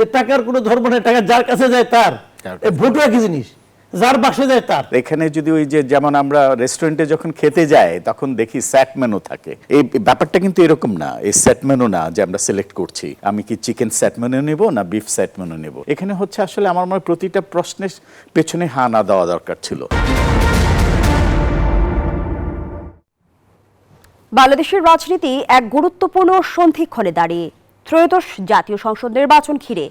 যে টাকার কোনো ধর্ম নেই, টাকা যার কাছে যায় তার, ভোটও একই জিনিস, যার বাসে যায় তার। এখানে যদি ওই যে যেমন আমরা রেস্টুরেন্টে যখন খেতে যাই তখন দেখি সেট মেনু থাকে, এই ব্যাপারটা কিন্তু এরকম না, এই সেট মেনু না যে আমরা সিলেক্ট করছি আমি কি চিকেন সেট মেনু নেব না বিফ সেট মেনু নেব। এখানে হচ্ছে আসলে আমার মনে হয় প্রতিটা প্রশ্নের পেছনে হা না দেওয়া দরকার ছিল। বাংলাদেশের রাজনীতি এক গুরুত্বপূর্ণ সন্ধিক্ষণে দাঁড়িয়ে। ত্রয়োদশ জাতীয় সংসদ নির্বাচন ঘিরে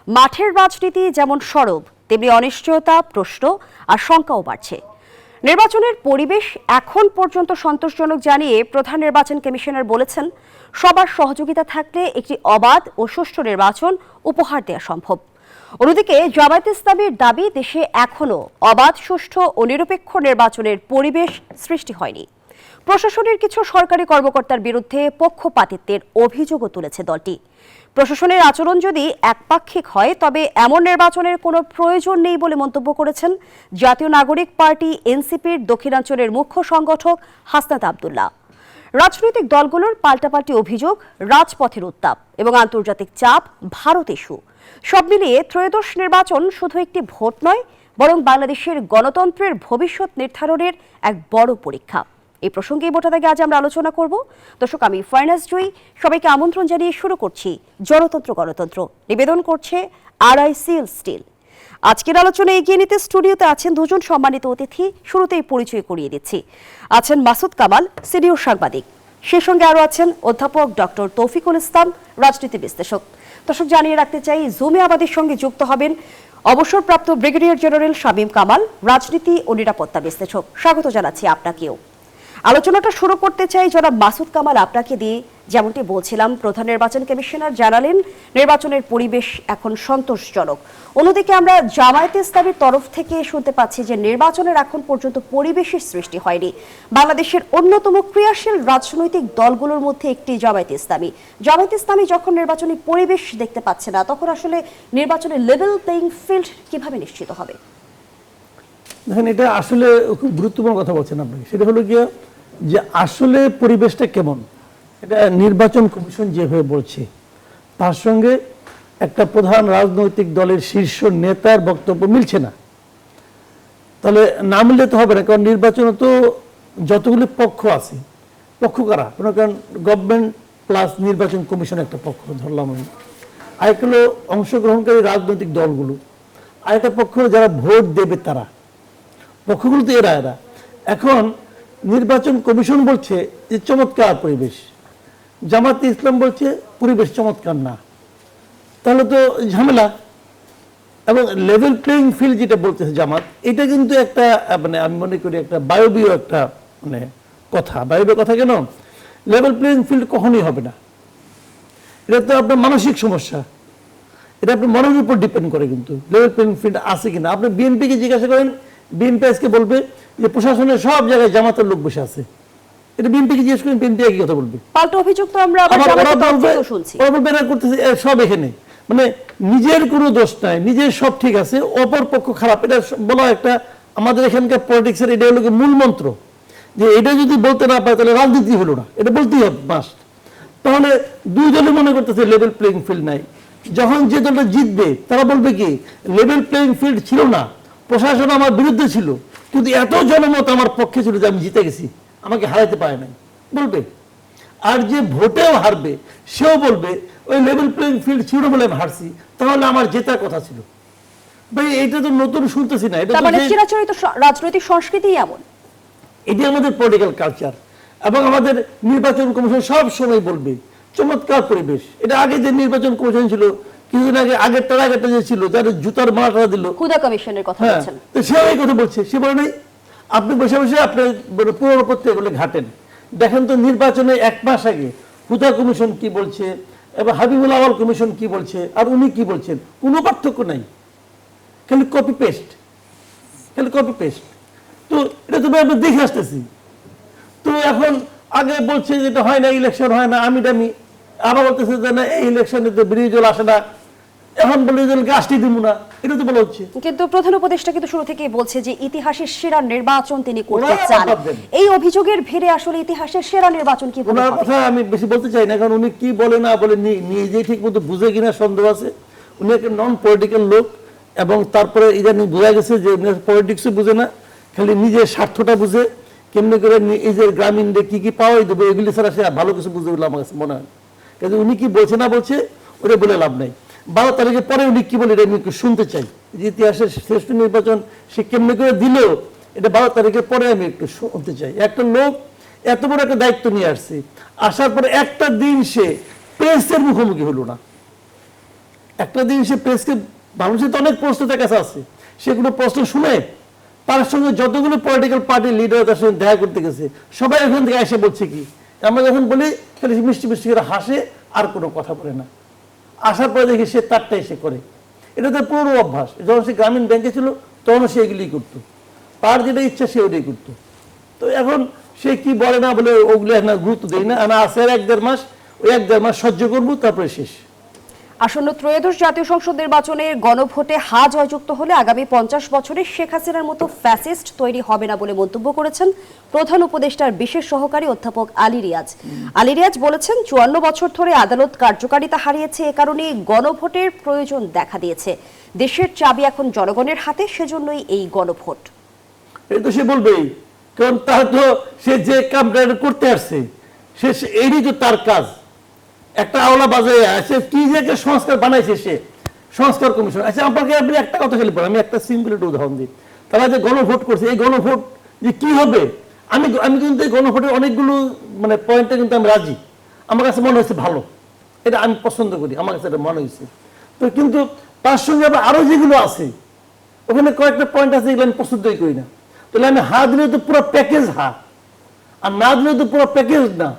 মাঠের রাজনীতি যেমন সরব, তেমনি অনিশ্চয়তা, প্রশ্ন আর শঙ্কাও বাড়ছে। নির্বাচনের পরিবেশ এখন পর্যন্ত সন্তোষজনক জানিয়ে প্রধান নির্বাচন কমিশনার বলেছেন, সবার সহযোগিতা থাকলে একটি অবাধ ও সুষ্ঠু নির্বাচন উপহার দেওয়া সম্ভব। অন্যদিকে জামায়াতে ইসলামীর দাবি, দেশে এখনও অবাধ, সুষ্ঠু ও নিরপেক্ষ নির্বাচনের পরিবেশ সৃষ্টি হয়নি। প্রশাসনের কিছু সরকারি কর্মকর্তার বিরুদ্ধে পক্ষপাতিত্বের অভিযোগও তুলেছে দলটি। প্রশাসনের আচরণ যদি একপাক্ষিক হয় তবে এমন নির্বাচনের কোনো প্রয়োজন নেই বলে মন্তব্য করেছেন জাতীয় নাগরিক পার্টি এনসিপির দক্ষিণাঞ্চলের মুখ্য সংগঠক হাসনাত আব্দুল্লাহ। রাজনৈতিক দলগুলোর পাল্টাপাল্টি অভিযোগ, রাজপথের উত্তাপ এবং আন্তর্জাতিক চাপ, ভারত ইস্যু সব মিলিয়ে ত্রয়োদশ নির্বাচন শুধু একটি ভোট নয়, বরং বাংলাদেশের গণতন্ত্রের ভবিষ্যৎ নির্ধারণের এক বড় পরীক্ষা। এই প্রসঙ্গে ভোটার আগে আজ আমরা আলোচনা করব। দর্শক, আমি ফারনাজ জয়ী, সবাইকে আমন্ত্রণ জানিয়ে শুরু করছি জনতন্ত্র গণতন্ত্র। নিবেদন করছে RICL স্টিল। আজকের আলোচনা এগিয়ে নিতে স্টুডিওতে আছেন দুজন সম্মানিত অতিথি। শুরুতেই পরিচয় করিয়ে দিচ্ছি। আছেন মাসুদ কামাল, সিনিয়র সাংবাদিক। সেই সঙ্গে আরও আছেন অধ্যাপক ডক্টর তৌফিকুল ইসলাম, রাজনীতি বিশ্লেষক। দর্শক, জানিয়ে রাখতে চাই জুমে আমাদের সঙ্গে যুক্ত হবেন অবসরপ্রাপ্ত ব্রিগেডিয়ার জেনারেল শামীম কামাল, রাজনীতি ও নিরাপত্তা বিশ্লেষক। স্বাগত জানাচ্ছি আপনাকেও। আলোচনাটা শুরু করতে চাই জনাব মাসুদ কামাল আপনাকে দিয়ে। যেমনটি বলছিলাম, প্রধান নির্বাচন কমিশনার জানালেন নির্বাচনের পরিবেশ এখন সন্তোষজনক। অন্যদিকে আমরা জামায়াতে ইসলামীর তরফ থেকে শুনতে পাচ্ছি যে নির্বাচনের এখন পর্যন্ত পরিবেশের সৃষ্টি হয়নি। বাংলাদেশের অন্যতম ক্রিয়াশীল রাজনৈতিক দলগুলোর মধ্যে একটি জামায়াতে ইসলামী। জামায়াতে ইসলামী যখন নির্বাচনী পরিবেশ দেখতে পাচ্ছে না, তখন আসলে নির্বাচনের লেভেল প্লেইং ফিল্ড কিভাবে নিশ্চিত হবে? দেখেন, এটা আসলে খুব গুরুত্বপূর্ণ কথা বলছেন আপনি। সেটা হলো গিয়ে যে আসলে পরিবেশটা কেমন, এটা নির্বাচন কমিশন যেভাবে বলছে তার সঙ্গে একটা প্রধান রাজনৈতিক দলের শীর্ষ নেতার বক্তব্য মিলছে না। তাহলে না মিললে তো হবে না, কারণ নির্বাচনে তো যতগুলি পক্ষ আছে, পক্ষ কারা, মনে করেন গভর্নমেন্ট প্লাস নির্বাচন কমিশন একটা পক্ষ ধরলাম আমি, আরেকটা হলো অংশগ্রহণকারী রাজনৈতিক দলগুলো, আরেকটা পক্ষ যারা ভোট দেবে তারা, পক্ষগুলো তো এরা। এখন নির্বাচন কমিশন বলছে যে চমৎকার পরিবেশ, জামায়াতে ইসলাম বলছে পরিবেশ চমৎকার না, তাহলে তো ঝামেলা। এবং লেভেল প্লেইং ফিল্ড যেটা বলতেছে জামাত, এটা কিন্তু একটা মানে আমি মনে করি একটা বায়বীয় একটা মানে কথা। বায়বীয় কথা কেন? লেভেল প্লেইং ফিল্ড কখনোই হবে না। এটা তো আপনার মানসিক সমস্যা, এটা আপনার মনের উপর ডিপেন্ড করে কিন্তু লেভেল প্লেইং ফিল্ড আছে কিনা। আপনি বিএনপিকে জিজ্ঞাসা করেন, বিএনপি আজকে বলবে যে প্রশাসনের সব জায়গায় জামাতের লোক বসে আছে। এটা বিএনপিকে জিজ্ঞেস করেন, বিএনপি একই কথা বলবে। পাল্টা অভিযোগ তো আমরা করতেছে সব এখানে, মানে নিজের কোনো দোষ নাই, নিজের সব ঠিক আছে, অপর পক্ষ খারাপ। এটা বলা একটা আমাদের এখানকার পলিটিক্সের এটা হলো মূল মন্ত্র, যে এটা যদি বলতে না পারে তাহলে রাজনীতি হলো না, এটা বলতেই হবে মাস্ট। তাহলে দুইজনে মনে করতেছে লেভেল প্লেইং ফিল্ড নাই। যখন যে দলটা জিতবে তারা বলবে কি লেভেল প্লেইং ফিল্ড ছিল না, প্রশাসন আমার বিরুদ্ধে ছিল, কিন্তু এত জনমত আমার পক্ষে ছিল যে আমি জিতে গেছি, আমাকে হারাইতে পারে নাই বলবে। আর যে ভোটেও হারবে সেও বলবে ওই লেভেল প্লেইং ফিল্ড ছিল বলে আমি হারছি, তাহলে আমার জেতার কথা ছিল। ভাই এটা তো নতুন শুনতেছি না, এটা চিরাচরিত রাজনৈতিক সংস্কৃতি এমন। এটি আমাদের পলিটিক্যাল কালচার। এবং আমাদের নির্বাচন কমিশন সব সময় বলবে চমৎকার পরিবেশ। এটা আগে যে নির্বাচন কমিশন ছিল কিছুদিন আগে, আগেরটা যে ছিল যার জুতার মালাটা দিল, হুদা কমিশনের কথা বলছেন, তো সে এই কথা বলছে। সে বলে নাই আপনি বসে বসে আপনার পুরো পত্রিকাগুলো ঘাটেন, দেখেন তো নির্বাচনে 1 মাস আগে হুদা কমিশন কি বলছে এবং হাবিবুল আওয়াল কমিশন কি বলছে আর উনি কি বলছেন, কোনো পার্থক্য নাই, খালি কপি পেস্ট। তো এটা তো আমরা দেখে আসতেছি। তো এখন আগে বলছে যেটা হয় না, ইলেকশন হয় না, আমি আবার বলতেছে যে না এই ইলেকশনে তো বিরোধী দল আসে না, এখন বলে দলকে আসতে দিব না, এটা তো বলা হচ্ছে। কিন্তু প্রধান উপদেষ্টা কিন্তু শুরু থেকেই বলছে যে ইতিহাসের সেরা নির্বাচন তিনি করতে চান। এই অভিযোগের ভিড়ে আসলে ইতিহাসের সেরা নির্বাচন কি ওনার কথা আমি বেশি বলতে চাই না, কারণ উনি কি বলে না বলে নিজেই ঠিক মতো বুঝে কিনা সন্দেহ আছে। উনি একটা নন পলিটিক্যাল লোক, এবং তারপরে ইদানিং বোঝা গেছে যে উনি পলিটিক্সও বুঝে না, খালি নিজের স্বার্থটা বুঝে, কেমনি করে নিজের গ্রামীণ কি কি পাওয়াই দেবো এগুলি ছাড়া সে ভালো কিছু বুঝে বলে আমার কাছে মনে হয়। কিন্তু উনি কি বলছে না বলছে ওটা বলে লাভ নাই। 12 তারিখের পরে উনি কি বলে এটা আমি একটু শুনতে চাই, যে ইতিহাসের শ্রেষ্ঠ নির্বাচন সে কেমনি করে দিল এটা 12 তারিখের পরে আমি একটু শুনতে চাই। একটা লোক এত বড় একটা দায়িত্ব নিয়ে আসছে, আসার পরে একটা দিন সে প্রেসের মুখোমুখি হলো না। একটা দিন সে প্রেসকে, মানুষের তো অনেক প্রশ্ন তার কাছে আছে, সেগুলো প্রশ্ন শুনে তার সঙ্গে যতগুলো পলিটিক্যাল পার্টির লিডার তার সঙ্গে দেখা করতে গেছে সবাই এখান থেকে এসে বলছে কি, আমরা যখন বলি খালি মিষ্টি মিষ্টি করে হাসে আর কোনো কথা বলে না। আসার পরে দেখি সে তারটাই সে করে। এটা তার পুরো অভ্যাস। যখন সে গ্রামীণ ব্যাংকে ছিল তখন সে এগুলি করতো, তার যেটা ইচ্ছা সে ওটাই করতো। তো এখন সে কি বলে না বলে ওগুলো এখন গুরুত্ব দেয় না, আমি আসে 1-1.5 মাস, ওই 1-1.5 মাস সহ্য করবো, তারপরে শেষ। আসন্ন ত্রয়োদশ জাতীয় সংসদ নির্বাচনের গণভোটে হা জয়যুক্ত হলে আগামী 50 বছরে শেখ হাসিনার মতো ফ্যাসিস্ট তৈরি হবে না বলে মন্তব্য করেছেন প্রধান উপদেষ্টার বিশেষ সহকারী অধ্যাপক আলী রিয়াজ। আলী রিয়াজ বলেছেন, 54 বছর ধরে আদালত কার্যকারিতা হারিয়েছে, এ কারণে গণভোটের প্রয়োজন দেখা দিয়েছে। দেশের চাবি এখন জনগণের হাতে, সেজন্যই এই গণভোট। এই তো সে বলবেই, কারণ তার তো সে যে কামটা করতে আসছে সে এরই তো তার কাজ। একটা আওলা বাজারে আছে কি যে একটা সংস্কার বানাইছে সে, সংস্কার কমিশন। আচ্ছা আপনাকে আপনি একটা কথা খেলে পড়ে, আমি একটা সিম্পল একটা উদাহরণ দিই। তারা যে গণভোট করছে, এই গণভোট যে কি হবে, আমি কিন্তু এই গণভোটের অনেকগুলো মানে পয়েন্টে কিন্তু আমি রাজি, আমার কাছে মনে হয়েছে ভালো, এটা আমি পছন্দ করি, আমার কাছে এটা মনে হয়েছে। তো কিন্তু তার সঙ্গে আবার আরো যেগুলো আছে ওখানে কয়েকটা পয়েন্ট আছে এগুলো আমি পছন্দই করি না। তাহলে আমি হা দিলে তো পুরো প্যাকেজ হা, আর না দিলে তো পুরো প্যাকেজ না।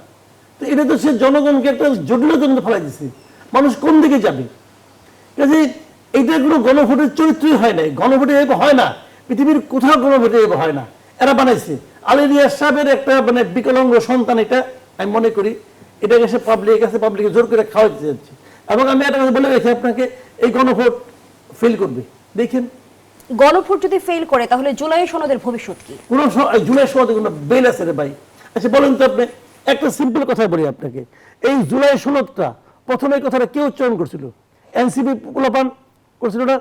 তো এটা তো সে জনগণকে একটা জটিলতার মধ্যে ফেলাই দিচ্ছে, মানুষ কোন দিকে যাবে। কাজে এইটা কোনো গণভোটের চরিত্রই হয় নাই, গণভোটে এভাবে হয় না, পৃথিবীর কোথাও গণভোটে এভাবে হয় না। এরা বানাইছে। আলী রিয়াজ সাহেবের একটা মানে বিকলাঙ্গ সন্তান, এটা আমি মনে করি এটাকে সে পাবলিকে জোর করে খাওয়াইতে যাচ্ছে। এবং আমি একটা কথা বলে রেখে আপনাকে, এই গণভোট ফেল করবে দেখেন। গণভোট যদি ফেল করে তাহলে জুলাই সনদের ভবিষ্যৎ কি? কোনো জুলাই সনদে কোনো বেল আছে রে ভাই? আচ্ছা বলেন তো আপনি, একটা সিম্পল কথা বলি আপনাকে, এই জুলাই সনদটা প্রথমে কথাটা কেউ উচ্চারণ করছিল? এনসিপি পোলাপান করছিল না?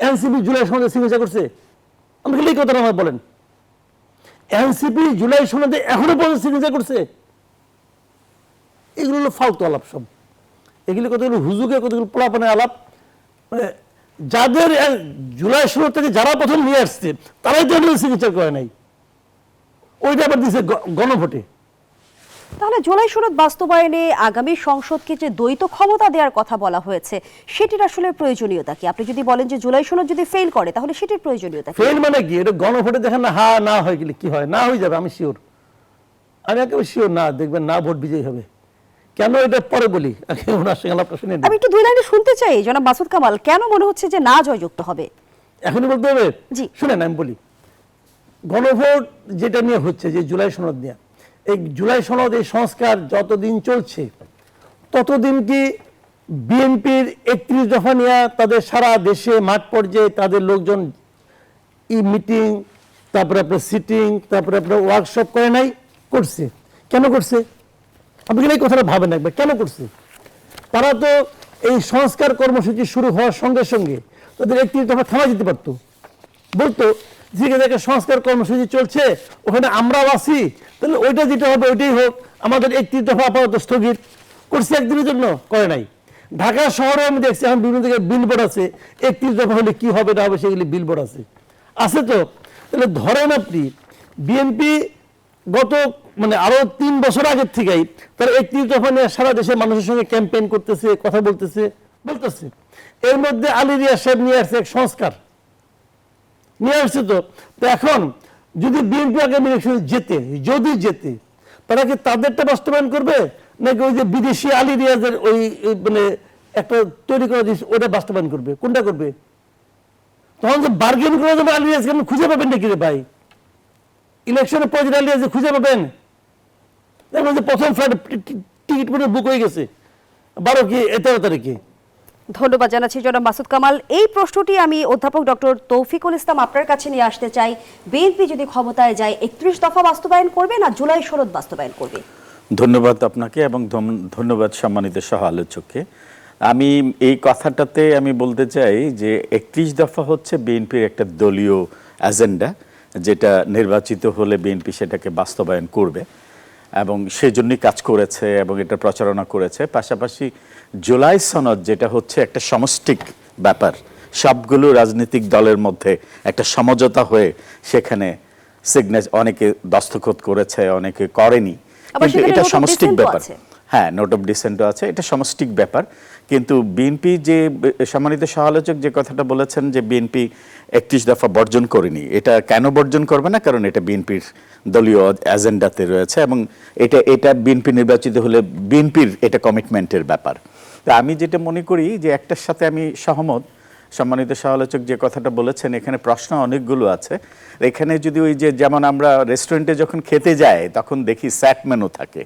এনসিপি জুলাই সনদে সিগনেচার করছে? আমাকে এই কথাটা আমার বলেন, এনসিপি জুলাই সনদে এখনো পর্যন্ত সিগনেচার করছে? এগুলো হলো ফালতু আলাপ সব, এগুলো কতগুলো হুজুকে কতগুলো পোলাপানের আলাপ। মানে যাদের জুলাই সনদ থেকে যারা প্রথম নিয়ে আসছে তারাই তো সিগনেচার করে নাই, ওইটা আবার দিচ্ছে গণভোটে। তাহলে জুলাই সনদ বাস্তবায়নে আগামী সংসদকে যে দ্বৈত ক্ষমতা দেওয়ার কথা বলা হয়েছে সেটির আসলে প্রয়োজনীয়তা কি? আপনি যদি বলেন যে জুলাই সনদ যদি ফেল করে তাহলে সেটির প্রয়োজনীয়তা কি? ফেল মানে কি? এটা গণভোটে দেখেন না, হা না হয় গেলে কি হয়, না হয়ে যাবে, আমি শিওর, আমি একেবারে শিওর না, দেখবেন না ভোট বিজয়ী হবে। কেন এটা পরে বলি, ওনার সঙ্গে আলাপটা শুনে নিন। আমি একটু 2 লাইনে শুনতে চাই জনাব মাসুদ কামাল, কেন মনে হচ্ছে যে না জয়যুক্ত হবে? এখনই বলতে হবে? জি শুনেন আমি বলি, গণভোট যেটা নিয়ে হচ্ছে, যে জুলাই সনদ নিয়ে, এই জুলাই সনদ এই সংস্কার যতদিন চলছে ততদিন কি বিএনপির 31 দফা নিয়ে তাদের সারা দেশে মাঠ পর্যায়ে তাদের লোকজন মিটিং, তারপরে আপনার সিটিং, তারপরে আপনার ওয়ার্কশপ করে নাই? করছে। কেন করছে? আপনি এই কথাটা ভাবেন একবার, কেন করছে? তারা তো এই সংস্কার কর্মসূচি শুরু হওয়ার সঙ্গে সঙ্গে তাদের 31 দফা থামাই দিতে পারতো, বলতো ঠিক আছে একটা সংস্কার কর্মসূচি চলছে, ওখানে আমরাও আছি, তাহলে ওইটা যেটা হবে ওইটাই হোক, আমাদের 31 দফা আপাতত স্থগিত। করছে একদিনের জন্য? করে নাই। ঢাকা শহরে আমি দেখছি এখন বিভিন্ন জায়গায় বিলবোর্ড আছে, 31 দফা হলে কি হবে না হবে সেগুলি বিলবোর্ড আছে, আছে তো। তাহলে ধরেন আপনি বিএনপি গত মানে আরো 3 বছর আগের থেকেই তারা 31 দফা নিয়ে সারা দেশের মানুষের সঙ্গে ক্যাম্পেইন করতেছে, কথা বলতেছে। এর মধ্যে আলী রিয়াজ সাহেব নিয়ে আসছে এক সংস্কার নিয়ে আসছে। তো এখন যদি বিএনপি আগামী ইলেকশনে যদি জেতে তারা কি তাদেরটা বাস্তবায়ন করবে, নাকি ওই যে বিদেশি আলী রিয়াজের ওই মানে একটা তৈরি করা জিনিস ওটা বাস্তবায়ন করবে? কোনটা করবে? তখন যে বার্গেন করার জন্য আলী রিয়াজকে আপনি খুঁজে পাবেন নাকি রে ভাই? ইলেকশনের পর আলী রিয়াজ খুঁজে পাবেন? দেখবেন যে প্রথম ফ্লাইট টিকিট করে বুক হয়ে গেছে 13 তারিখে। ধন্যবাদ জানাচ্ছি জনাব মাসুদ কামাল। এই প্রশ্নটি আমি অধ্যাপক ডক্টর তৌফিকুল ইসলাম আপনার কাছে নিয়ে আসতে চাই। বিএনপি যদি ক্ষমতায় যায় 31 দফা বাস্তবায়ন করবে না জুলাই সনদ বাস্তবায়ন করবে? ধন্যবাদ আপনাকে এবং ধন্যবাদ সম্মানিত সহ আলোচককে। আমি এই কথাটাতে আমি বলতে চাই যে 31 দফা হচ্ছে বিএনপির একটা দলীয় এজেন্ডা, যেটা নির্বাচিত হলে বিএনপি সেটাকে বাস্তবায়ন করবে এবং সেজন্যই কাজ করেছে এবং এটা প্রচারণা করেছে। পাশাপাশি জুলাই সনদ যেটা হচ্ছে একটা সমষ্টিক ব্যাপার, সবগুলো রাজনৈতিক দলের মধ্যে একটা সমঝোতা হয়ে সেখানে অনেকে দস্তখত করেছে, অনেকে করেনি, কিন্তু এটা সমষ্টিক ব্যাপার। হ্যাঁ, নোট অফ ডিসেন্টও আছে, এটা সমষ্টিক ব্যাপার। কিন্তু বিএনপি যে সম্মানিত সমালোচক যে কথাটা বলেছেন যে বিএনপি 31 দফা বর্জন করেনি, এটা কেন বর্জন করবে না? কারণ এটা বিএনপির দলীয় এজেন্ডাতে রয়েছে এবং এটা বিএনপি নির্বাচিত হলে বিএনপির এটা কমিটমেন্টের ব্যাপার। তা আমি যেটা মনে করি যে একটার সাথে আমি সহমত, সম্মানিত সমালোচক যে কথাটা বলেছেন, এখানে প্রশ্ন অনেকগুলো আছে। এখানে যদি ওই যে যেমন আমরা রেস্টুরেন্টে যখন খেতে যাই তখন দেখি সেট মেনু থাকে,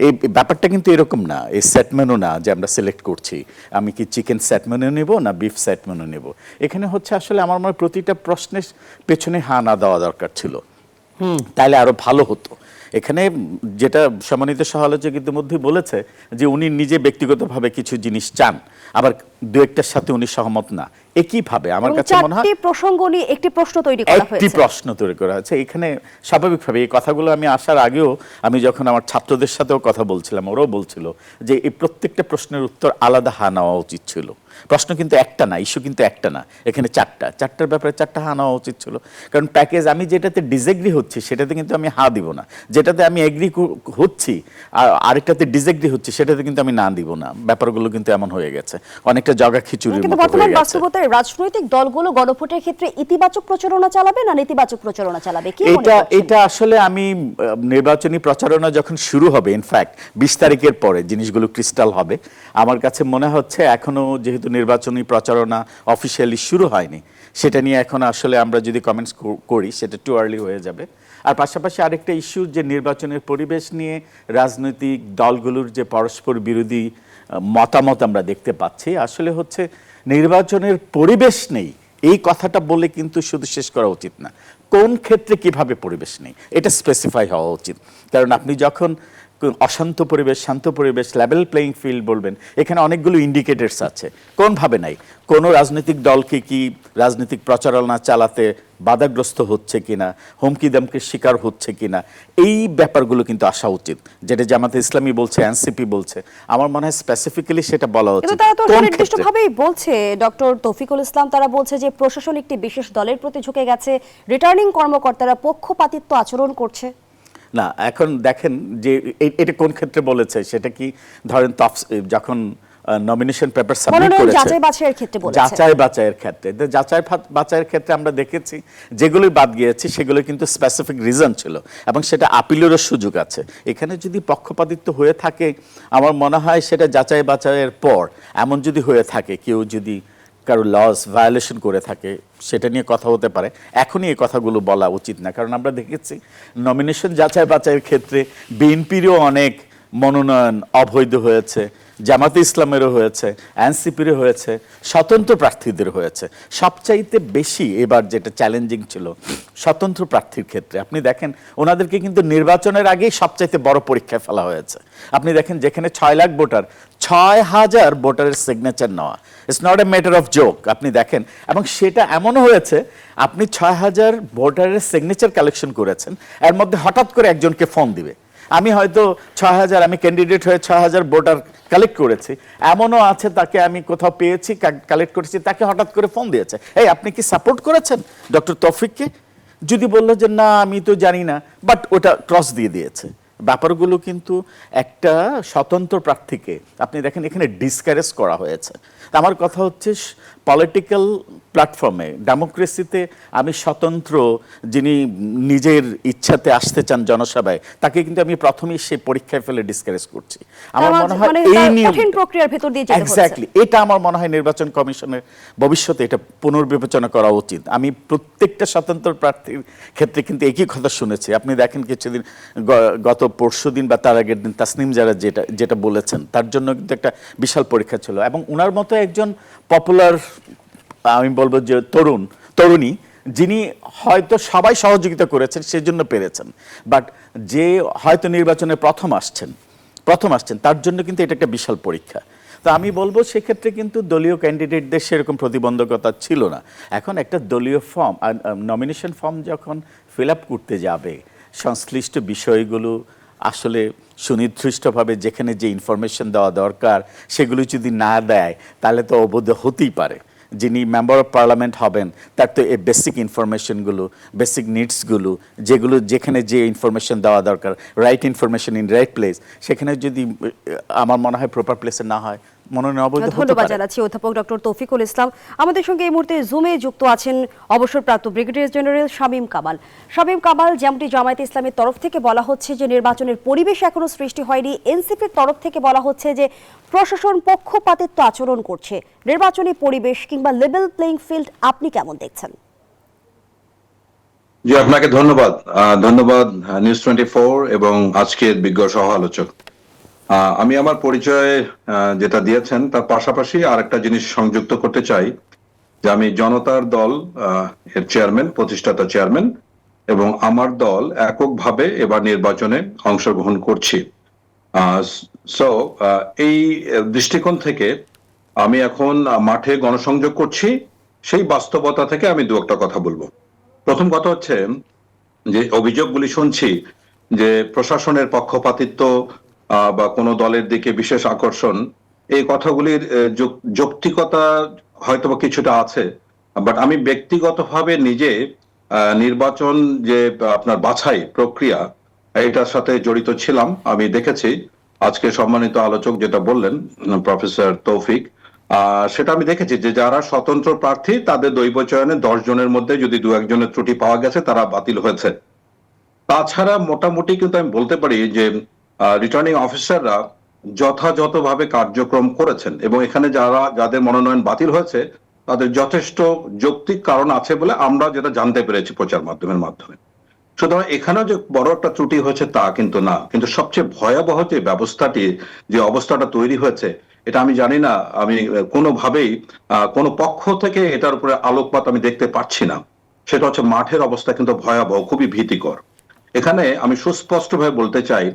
এই ব্যাপারটা কিন্তু এরকম না, এই সেট মেনু না যে আমরা সিলেক্ট করছি আমি কি চিকেন সেট মেনু নেব না বিফ সেট মেনু নেব। এখানে হচ্ছে আসলে আমার মনে হয় প্রতিটা প্রশ্নের পেছনে হা না দেওয়া দরকার ছিল, তাহলে আরো ভালো হতো। এখানে যেটা সম্মানিত সমালোচক ইতিমধ্যেই বলেছে যে উনি নিজে ব্যক্তিগতভাবে কিছু জিনিস চান, আবার দু একটার সাথে উনি সহমত না। একইভাবে আমার কাছে মনে হয় প্রসঙ্গ নিয়ে একটি প্রশ্ন তৈরি করা হয়েছে, একটি প্রশ্ন তৈরি করা হয়েছে। এখানে স্বাভাবিকভাবে এই কথাগুলো আমি আসার আগেও আমি যখন আমার ছাত্রদের সাথেও কথা বলছিলাম, ওরাও বলছিল যে এই প্রত্যেকটা প্রশ্নের উত্তর আলাদা হা নেওয়া উচিত ছিল। প্রশ্ন কিন্তু একটা না, ইস্যু কিন্তু একটা না, এখানে চারটার ব্যাপারে চারটা হা নেওয়া উচিত ছিল। কারণ প্যাকেজ আমি যেটাতে ডিসএগ্রি হচ্ছি সেটাতে কিন্তু আমি হা দিব না, যেটাতে আমি এগ্রি হচ্ছি আর আরেকটাতে ডিসএগ্রি হচ্ছে সেটাতে কিন্তু আমি না দিব না। ব্যাপারগুলো কিন্তু এমন হয়ে গেছে, অনেকটা জগা খিচুড়ির মতো হয়ে গেছে। বাস্তবতায় রাজনৈতিক দলগুলো গণভোটের ক্ষেত্রে ইতিবাচক প্রচারণা চালাবে না নেতিবাচক প্রচারণা চালাবে, কি মনে করছেন? এটা আসলে আমি নির্বাচনী প্রচারণা যখন শুরু হবে, ইনফ্যাক্ট 20 তারিখের পরে জিনিসগুলো ক্রিস্টাল হবে। আমার কাছে মনে হচ্ছে এখনো যেহেতু নির্বাচনী প্রচারণা অফিসিয়ালি শুরু হয়নি, সেটা নিয়ে এখন আসলে আমরা যদি কমেন্টস করি সেটা টু আর্লি হয়ে যাবে। আর পাশাপাশি আরেকটা ইস্যু যে নির্বাচনের পরিবেশ নিয়ে রাজনৈতিক দলগুলোর যে পরস্পর বিরোধী মতামত আমরা দেখতে পাচ্ছি, আসলে হচ্ছে নির্বাচনের পরিবেশ নেই এই কথাটা বলে কিন্তু শুধু শেষ করা উচিত না। কোন ক্ষেত্রে কিভাবে পরিবেশ নেই এটা স্পেসিফাই হওয়া উচিত। কারণ আপনি যখন অশান্ত পরিবেশ, শান্ত পরিবেশ, লেভেল প্লেইং ফিল্ড বলবেন, এখানে অনেকগুলো ইন্ডিকেটরস আছে। কোনভাবে নাই, কোনো রাজনৈতিক দলকে কি রাজনৈতিক প্রচারণা চালাতে বাধাগ্রস্ত হচ্ছে কিনা, হুমকি দামকে শিকার হচ্ছে কিনা, এই ব্যাপারগুলো কিন্তু আসা উচিত। যেটা জামাতে ইসলামী বলছে, এনসিপি বলছে, আমার মনে হয় স্পেসিফিক্যালি সেটা বলা উচিত। তারা তো নির্দিষ্টভাবেই বলছে, ডক্টর তৌফিকুল ইসলাম তারা বলছে যে প্রশাসন একটি বিশেষ দলের প্রতি ঝুঁকে গেছে, রিটার্নিং কর্মকর্তারা পক্ষপাতিত্ব আচরণ করছে। না, এখন দেখেন যে এটা কোন ক্ষেত্রে বলেছে, সেটা কি ধরেন যখন নমিনেশন পেপার সাবমিট করেছে যাচাই বাছাইয়ের ক্ষেত্রে বলেছে, যাচাই বাছাইয়ের ক্ষেত্রে, যাচাই বাছাইয়ের ক্ষেত্রে আমরা দেখেছি যেগুলোই বাদ গিয়েছে সেগুলো কিন্তু স্পেসিফিক রিজন ছিল এবং সেটা আপিলেরও সুযোগ আছে। এখানে যদি পক্ষপাতিত্ব হয়ে থাকে, আমার মনে হয় সেটা যাচাই বাছাইয়ের পর এমন যদি হয়ে থাকে, কেউ যদি কারো লস ভায়োলেশন করে থাকে, সেটা নিয়ে কথা হতে পারে। এখনই এই কথাগুলো বলা উচিত না, কারণ আমরা দেখেছি নমিনেশন যাচাই বাছাইয়ের ক্ষেত্রে বিএনপিরও অনেক মনোনয়ন অবৈধ হয়েছে, জামাতে ইসলামেরও হয়েছে, এনসিপিরও হয়েছে, স্বতন্ত্র প্রার্থীদের হয়েছে। সবচাইতে বেশি এবার যেটা চ্যালেঞ্জিং ছিল স্বতন্ত্র প্রার্থীর ক্ষেত্রে, আপনি দেখেন ওনাদেরকে কিন্তু নির্বাচনের আগেই সবচাইতে বড় পরীক্ষায় ফেলা হয়েছে। আপনি দেখেন যেখানে 6 লাখ ভোটার, 6000 ভোটারের সিগনেচার নেওয়া, it's not a matter of joke. আপনি দেখেন, এবং সেটা এমনও হয়েছে আপনি 6000 ভোটারের সিগনেচার কালেকশন করেছেন, এর মধ্যে হঠাৎ করে একজনকে ফোন দিবে। আমি হয়তো 6000, আমি ক্যান্ডিডেট হয়ে 6000 ভোটার কালেক্ট করেছি, এমনও আছে তাকে আমি কোথাও পেয়েছি, কালেক্ট করেছি, তাকে হঠাৎ করে ফোন দিয়েছে, এই আপনি কি সাপোর্ট করেছেন ডক্টর তৌফিককে? যদি বললো যে না আমি তো জানি না, বাট ওটা ক্রস দিয়ে দিয়েছে। ব্যাপারগুলো কিন্তু একটা স্বতন্ত্র প্রার্থীকে আপনি দেখেন এখানে ডিসকারেজ করা হয়েছে। আমার কথা হচ্ছে পলিটিক্যাল প্ল্যাটফর্মে, ডেমোক্রেসিতে আমি স্বতন্ত্র, যিনি নিজের ইচ্ছাতে আসতে চান জনসভায়, তাকে কিন্তু আমি প্রথমেই সে পরীক্ষায় ফেলে ডিসকারেজ করছি। আমার মনে হয় এই নিয়ম কঠিন প্রক্রিয়ার ভেতর দিয়ে যেতে হচ্ছে। এক্স্যাক্টলি, এটা আমার মনে হয় নির্বাচন কমিশনের ভবিষ্যতে এটা পুনর্বিবেচনা করা উচিত। আমি প্রত্যেকটা স্বতন্ত্র প্রার্থীর ক্ষেত্রে কিন্তু একই কথা শুনেছি। আপনি দেখেন কিছুদিন গত পরশুদিন বা তার আগের দিন তাসনিম যারা যেটা বলেছেন, তার জন্য কিন্তু একটা বিশাল পরীক্ষা ছিল। এবং ওনার মতো একজন পপুলার, আমি বলবো যে তরুণী, যিনি হয়তো সবাই সহযোগিতা করেছেন সেজন্য পেরেছেন, বাট যে হয়তো নির্বাচনে প্রথম আসছেন, তার জন্য কিন্তু এটা একটা বিশাল পরীক্ষা। তো আমি বলবো সেক্ষেত্রে কিন্তু দলীয় ক্যান্ডিডেটদের সেরকম প্রতিবন্ধকতা ছিল না। এখন একটা দলীয় ফর্ম, নমিনেশন ফর্ম যখন ফিল আপ করতে যাবে, সংশ্লিষ্ট বিষয়গুলো আসলে সুনির্দিষ্টভাবে যেখানে যে ইনফরমেশন দেওয়া দরকার সেগুলো যদি না দেয় তাহলে তো অবৈধ হতেই পারে। যিনি মেম্বার অফ পার্লামেন্ট হবেন তার তো এই বেসিক ইনফরমেশনগুলো, বেসিক নিডসগুলো, যেগুলো যেখানে যে ইনফরমেশন দেওয়া দরকার, right information in right place, সেখানে যদি আমার মনে হয় প্রপার প্লেসে না হয়, মনোনয়ন অবৈধ হতে ধন্যবাদ পারে। জানাচ্ছি অধ্যাপক ডক্টর তৌফিকুল ইসলাম। আমাদের সঙ্গে এই মুহূর্তে জুমে যুক্ত আছেন অবসরপ্রাপ্ত ব্রিগেডিয়ার জেনারেল শামীম কামাল। শামীম কামাল, যেমনটি জামায়াতে ইসলামের তরফ থেকে বলা হচ্ছে যে নির্বাচনের পরিবেশ এখনো সৃষ্টি হয়নি, এনসিপির তরফ থেকে বলা হচ্ছে যে প্রশাসন পক্ষপাতিত্ব আচরণ করছে, নির্বাচনী পরিবেশ কিংবা লেভেল প্লেইং ফিল্ড আপনি কেমন দেখছেন? জি, আপনাকে ধন্যবাদ। ধন্যবাদ নিউজ 24 এবং আজকের বিজ্ঞ সহ আলোচক। আমি আমার পরিচয়ে যেটা দিয়েছেন তার পাশাপাশি আরেকটা জিনিস সংযুক্ত করতে চাই যে আমি জনতার দল এর চেয়ারম্যান, প্রতিষ্ঠাতা চেয়ারম্যান, এবং আমার দল এককভাবে এবার নির্বাচনে অংশগ্রহণ করছি। সো এই দৃষ্টিকোণ থেকে আমি এখন মাঠে গণসংযোগ করছি। সেই বাস্তবতা থেকে আমি দু একটা কথা বলবো। প্রথম কথা হচ্ছে যে অভিযোগগুলি শুনছি যে প্রশাসনের পক্ষপাতিত্ব বা কোনো দলের দিকে বিশেষ আকর্ষণ, এই কথাগুলির যৌক্তিকতা হয়তো কিছুটা আছে, বাট আমি ব্যক্তিগতভাবে নিজে নির্বাচন যে আপনার বাছাই প্রক্রিয়া এটার সাথে জড়িত ছিলাম। আমি দেখেছি আজকে সম্মানিত আলোচক যেটা বললেন প্রফেসর তৌফিক, সেটা আমি দেখেছি যে যারা স্বতন্ত্র প্রার্থী তাদের দৈব চয়নে 10 জনের মধ্যে যদি 2-1 জনের ত্রুটি পাওয়া গেছে তারা বাতিল হয়েছে। তাছাড়া মোটামুটি কিন্তু আমি বলতে পারি যে রিটার্নিং অফিসাররা যথাযথভাবে কার্যক্রম করেছেন এবং এখানে যাদের মনোনয়ন বাতিল হয়েছে তাদের যথেষ্ট যৌক্তিক কারণ আছে বলে আমরা যেটা জানতে পেরেছি প্রচার মাধ্যমের মাধ্যমে। সুতরাং এখানেও যে বড় একটা ত্রুটি হয়েছে তা কিন্তু না, কিন্তু সবচেয়ে ভয়াবহ যে ব্যবস্থাটি, যে অবস্থাটা তৈরি হয়েছে, এটা আমি জানি না, আমি কোনোভাবেই কোনো পক্ষ থেকে এটার উপরে আলোকপাত আমি দেখতে পাচ্ছি না। সেটা হচ্ছে মাঠের অবস্থা কিন্তু ভয়াবহ, খুবই ভীতিকর। এখানে আমি সুস্পষ্টভাবে বলতে চাই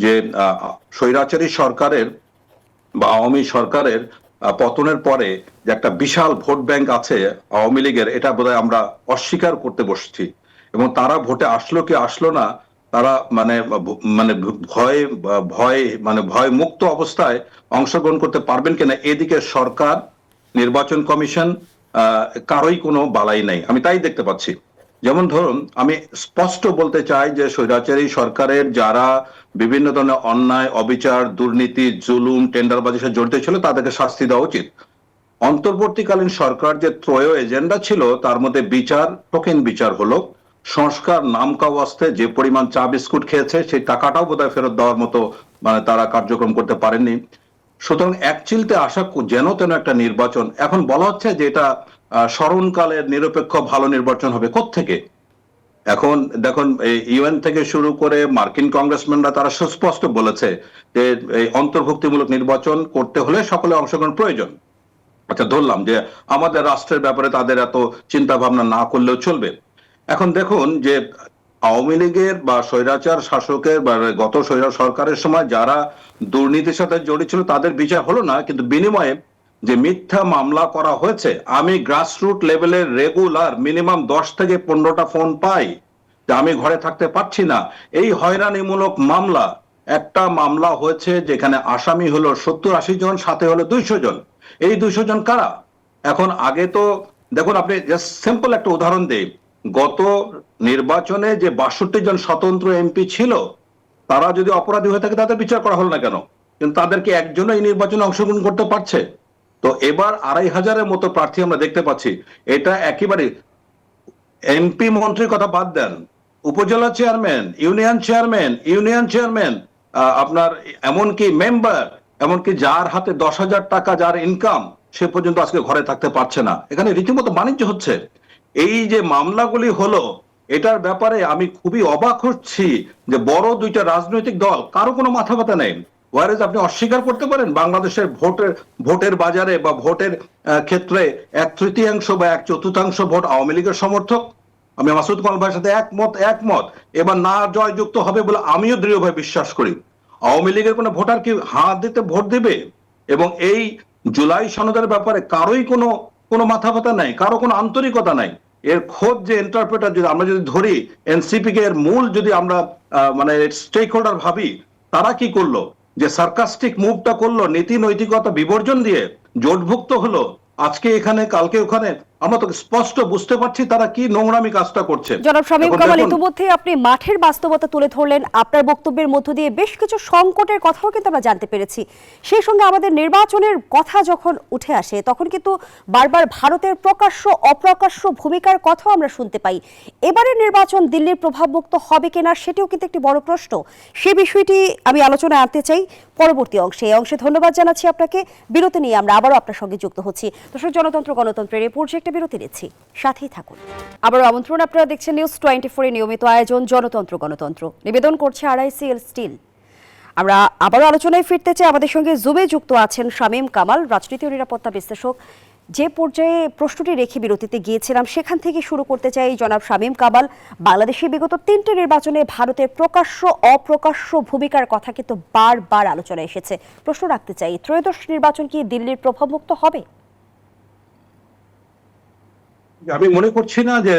যে স্বৈরাচারী সরকারের বা আওয়ামী সরকারের পতনের পরে যে একটা বিশাল ভোট ব্যাংক আছে আওয়ামী লীগের, এটা বোধহয় আমরা অস্বীকার করতে বসছি। এবং তারা ভোটে আসলো কি আসলো না, তারা মানে মানে ভয় মুক্ত অবস্থায় অংশগ্রহণ করতে পারবেন কিনা, এদিকে সরকার, নির্বাচন কমিশন, কারোই কোনো বালাই নাই, আমি তাই দেখতে পাচ্ছি। যেমন ধরুন, আমি স্পষ্ট বলতে চাই যে স্বৈরাচারী সরকারের যারা বিভিন্ন ধরনের অন্যায়, অবিচার, দুর্নীতি, জুলুম, টেন্ডারবাজির সাথে জড়িত ছিল তাদেরকে শাস্তি দেওয়া উচিত। অন্তর্বর্তীকালীন সরকার যে ত্রয় এজেন্ডা ছিল তার মধ্যে বিচার, টোকেন বিচার হলো, সংস্কার নামকা ওয়াস্তে যে পরিমাণ চা বিস্কুট খেয়েছে সেই টাকাটাও বোধহয় ফেরত দেওয়ার মতো মানে তারা কার্যক্রম করতে পারেননি। সুতরাং এক চিলতে আশা যেন তেন একটা নির্বাচন, এখন বলা হচ্ছে যে এটা স্মরণকালের নিরপেক্ষ ভালো নির্বাচন হবে। কোত্থেকে? এখন দেখুন, ইউএন থেকে শুরু করে মার্কিন কংগ্রেসম্যানরা তারা সুস্পষ্ট বলেছে যে এই অন্তর্ভুক্তিমূলক নির্বাচন করতে হলে সকলে অংশগ্রহণ প্রয়োজন। আচ্ছা, ধরলাম যে আমাদের রাষ্ট্রের ব্যাপারে তাদের এত চিন্তা ভাবনা না করলেও চলবে। এখন দেখুন যে আওয়ামী লীগের বা স্বৈরাচার শাসকের বা গত স্বৈরাচার সরকারের সময় যারা দুর্নীতির সাথে জড়িত ছিল তাদের বিচার হলো না, কিন্তু বিনিময়ে যে মিথ্যা মামলা করা হয়েছে, আমি গ্রাসরুট লেভেলের রেগুলার মিনিমাম 10 থেকে 15টা ফোন পাই যে আমি ঘরে থাকতে পারছি না। এই হয়রানিমূলক মামলা, একটা মামলা হয়েছে যেখানে আসামি হলো 70-80 জন, সাথে হলো 200 জন। এই 200 জন কারা? এখন আগে তো দেখুন, আপনি জাস্ট সিম্পল একটা উদাহরণ দেই, গত নির্বাচনে যে 62 জন স্বতন্ত্র এমপি ছিল তারা যদি অপরাধী হয়ে থাকে তাদের বিচার করা হলো না কেন? কিন্তু তাদেরকে একজনও এই নির্বাচনে অংশগ্রহণ করতে পারছে। তো এবার 2500-এর মতো প্রার্থী আমরা দেখতে পাচ্ছি। এটা একেবারে এমপি মন্ত্রীর কথা বাদ দেন, উপজেলা চেয়ারম্যান, ইউনিয়ন চেয়ারম্যান, আপনার এমনকি মেম্বার, এমনকি যার হাতে 10,000 টাকা যার ইনকাম, সে পর্যন্ত আজকে ঘরে থাকতে পারছে না। এখানে রীতিমতো বাণিজ্য হচ্ছে। এই যে মামলাগুলি হলো, এটার ব্যাপারে আমি খুবই অবাক হচ্ছি যে বড় দুইটা রাজনৈতিক দল কারো কোনো মাথা ব্যথা নেই। ওয়ারেজ আপনি অস্বীকার করতে পারেন বাংলাদেশের ভোটের বাজারে বা ভোটের ক্ষেত্রে 1/3 বা 1/4 ভোট আওয়ামী লীগের সমর্থক। আমি মাসুদ কামাল ভাইয়ের সাথে একমত। এবার না জয়যুক্ত হবে বলে আমিও দৃঢ়ভাবে বিশ্বাস করি। আওয়ামী লীগের কোনো ভোটার কি হাত দিতে ভোট দিবে? এবং এই জুলাই সনদের ব্যাপারে কারোই কোনো কোনো মাথা ব্যথা নাই, কারো কোনো আন্তরিকতা নাই। এর খোদ যে ইন্টারপ্রেটার যদি আমরা যদি ধরি, এনসিপি কে এর মূল যদি আমরা মানে স্টেক হোল্ডার ভাবি, তারা কি করলো? যে সার্কাস্টিক মুভটা করলো, নীতি নৈতিকতা বিবর্জন দিয়ে জোটভুক্ত হলো, আজকে এখানে কালকে ওখানে। আমরা তো স্পষ্ট বুঝতে পারছি তারা কি নোংরামি কাজটা করছে। জনাব শামীম এখন কামাল, দেখুন, ইতিমধ্যে আপনি মাঠের বাস্তবতা তুলে ধরলেন। আপনার বক্তব্যের মধ্য দিয়ে বেশ কিছু সংকটের কথাও কিন্তু আমরা জানতে পেরেছি। সেই সঙ্গে আমাদের নির্বাচনের কথা যখন উঠে আসে, তখন কিন্তু বারবার ভারতের প্রকাশ্য অপ্রকাশ্য ভূমিকার কথাও আমরা শুনতে পাই। এবারের নির্বাচন দিল্লির প্রভাবমুক্ত হবে কিনা সেটিও কিন্তু একটি বড় প্রশ্ন। সে বিষয়টি আমি আলোচনায় আনতে চাই পরবর্তী অংশে। এই অংশে ধন্যবাদ জানাচ্ছি আপনাকে। বিরতি নিয়ে আমরা আবারও আপনার সঙ্গে যুক্ত হচ্ছি। দর্শক, জনতন্ত্র গণতন্ত্রের এই পর্যায়ে একটা বিরতি নিচ্ছি, সাথেই থাকুন। আবারও আমন্ত্রণ, আপনারা দেখছেন নিউজ 24 এর নিয়মিত আয়োজন জনতন্ত্র গণতন্ত্র। নিবেদন করছে RICL স্টিল। আমরা আবারও আলোচনায় ফিরতে চাই। আমাদের সঙ্গে জুমে যুক্ত আছেন শামীম কামাল, রাজনীতি ও নিরাপত্তা বিশ্লেষক। যে পর্যায়ে প্রশ্নটি রেখে বিরতিতে গিয়েছিলাম সেখান থেকে শুরু করতে চাই। জনাব শামীম কামাল, বাংলাদেশে বিগত 3টে নির্বাচনে ভারতের প্রকাশ্য অপ্রকাশ্য ভূমিকার কথা কিন্তু বারবার আলোচনায় এসেছে। প্রশ্ন রাখতে চাই, ত্রয়োদশ নির্বাচন কি দিল্লির প্রভাবমুক্ত হবে? আমি মনে করছি না যে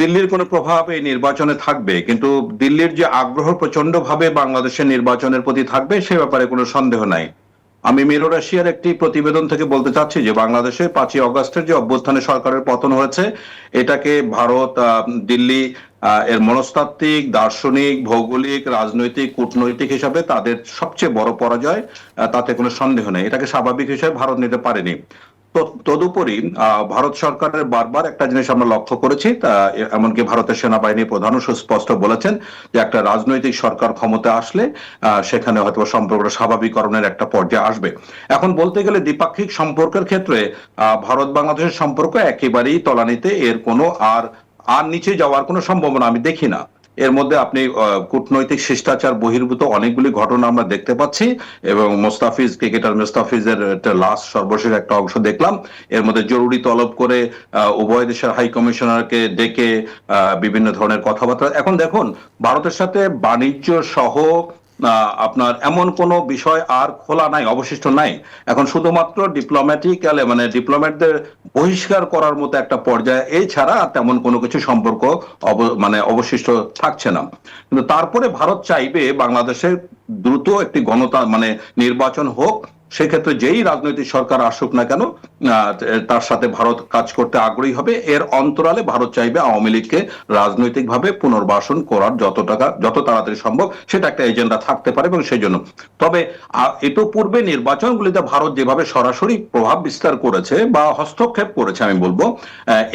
দিল্লির কোনো প্রভাব এই নির্বাচনে থাকবে, কিন্তু দিল্লির যে আগ্রহ প্রচন্ড ভাবে বাংলাদেশের নির্বাচনের প্রতি থাকবে সে ব্যাপারে কোনো সন্দেহ নাই। আমি মিরর এশিয়ার একটি প্রতিবেদন থেকে বলতে চাচ্ছি যে বাংলাদেশে 5ই অগস্টের যে অভ্যুত্থানে সরকারের পতন হয়েছে, এটাকে ভারত দিল্লি এর মনস্তাত্ত্বিক, দার্শনিক, ভৌগোলিক, রাজনৈতিক, কূটনৈতিক হিসাবে তাদের সবচেয়ে বড় পরাজয়, তাতে কোনো সন্দেহ নেই। এটাকে স্বাভাবিক হিসেবে ভারত নিতে পারেনি। তদুপরি ভারত সরকারের বারবার একটা জিনিস আমরা লক্ষ্য করেছি, এমনকি ভারতের সেনাবাহিনীর প্রধানও সুস্পষ্ট বলেছেন যে একটা রাজনৈতিক সরকার ক্ষমতা আসলে সেখানে হয়তো সম্পর্কটা স্বাভাবিকরণের একটা পর্যায়ে আসবে। এখন বলতে গেলে দ্বিপাক্ষিক সম্পর্কের ক্ষেত্রে ভারত বাংলাদেশের সম্পর্ক একেবারেই তলানিতে, এর কোনো আর নিচে যাওয়ার কোনো সম্ভাবনা আমি দেখি না। এর মধ্যে আপনি কূটনৈতিক শিষ্টাচার বহির্ভূত অনেকগুলি ঘটনা আমরা দেখতে পাচ্ছি, এবং মোস্তাফিজ, ক্রিকেটার মোস্তাফিজের লাস্ট সর্বশেষ একটা অংশ দেখলাম। এর মধ্যে জরুরি তলব করে উভয় দেশের হাই কমিশনারকে ডেকে বিভিন্ন ধরনের কথাবার্তা। এখন দেখুন, ভারতের সাথে বাণিজ্য সহ আপনার এমন কোনো বিষয় আর খোলা নাই, অবশিষ্ট নাই। এখন শুধুমাত্র ডিপ্লোম্যাটিক্যালি মানে ডিপ্লোম্যাটদের বহিষ্কার করার মতো একটা পর্যায়ে, এছাড়া আর তেমন কোনো কিছু সম্পর্ক মানে অবশিষ্ট থাকছে না। কিন্তু তারপরে ভারত চাইবে বাংলাদেশের দ্রুত একটি মানে নির্বাচন হোক। সেক্ষেত্রে যেই রাজনৈতিক সরকার আসুক না কেন, তার সাথে ভারত কাজ করতে আগ্রহী হবে। এর অন্তরালে ভারত চাইবে আওয়ামী লীগকে রাজনৈতিকভাবে পুনর্বাসন করার যত তাড়াতাড়ি সম্ভব, সেটা একটা এজেন্ডা থাকতে পারে। এবং সেই জন্য তবে ইতোপূর্বে নির্বাচনগুলিতে ভারত যেভাবে সরাসরি প্রভাব বিস্তার করেছে বা হস্তক্ষেপ করেছে, আমি বলবো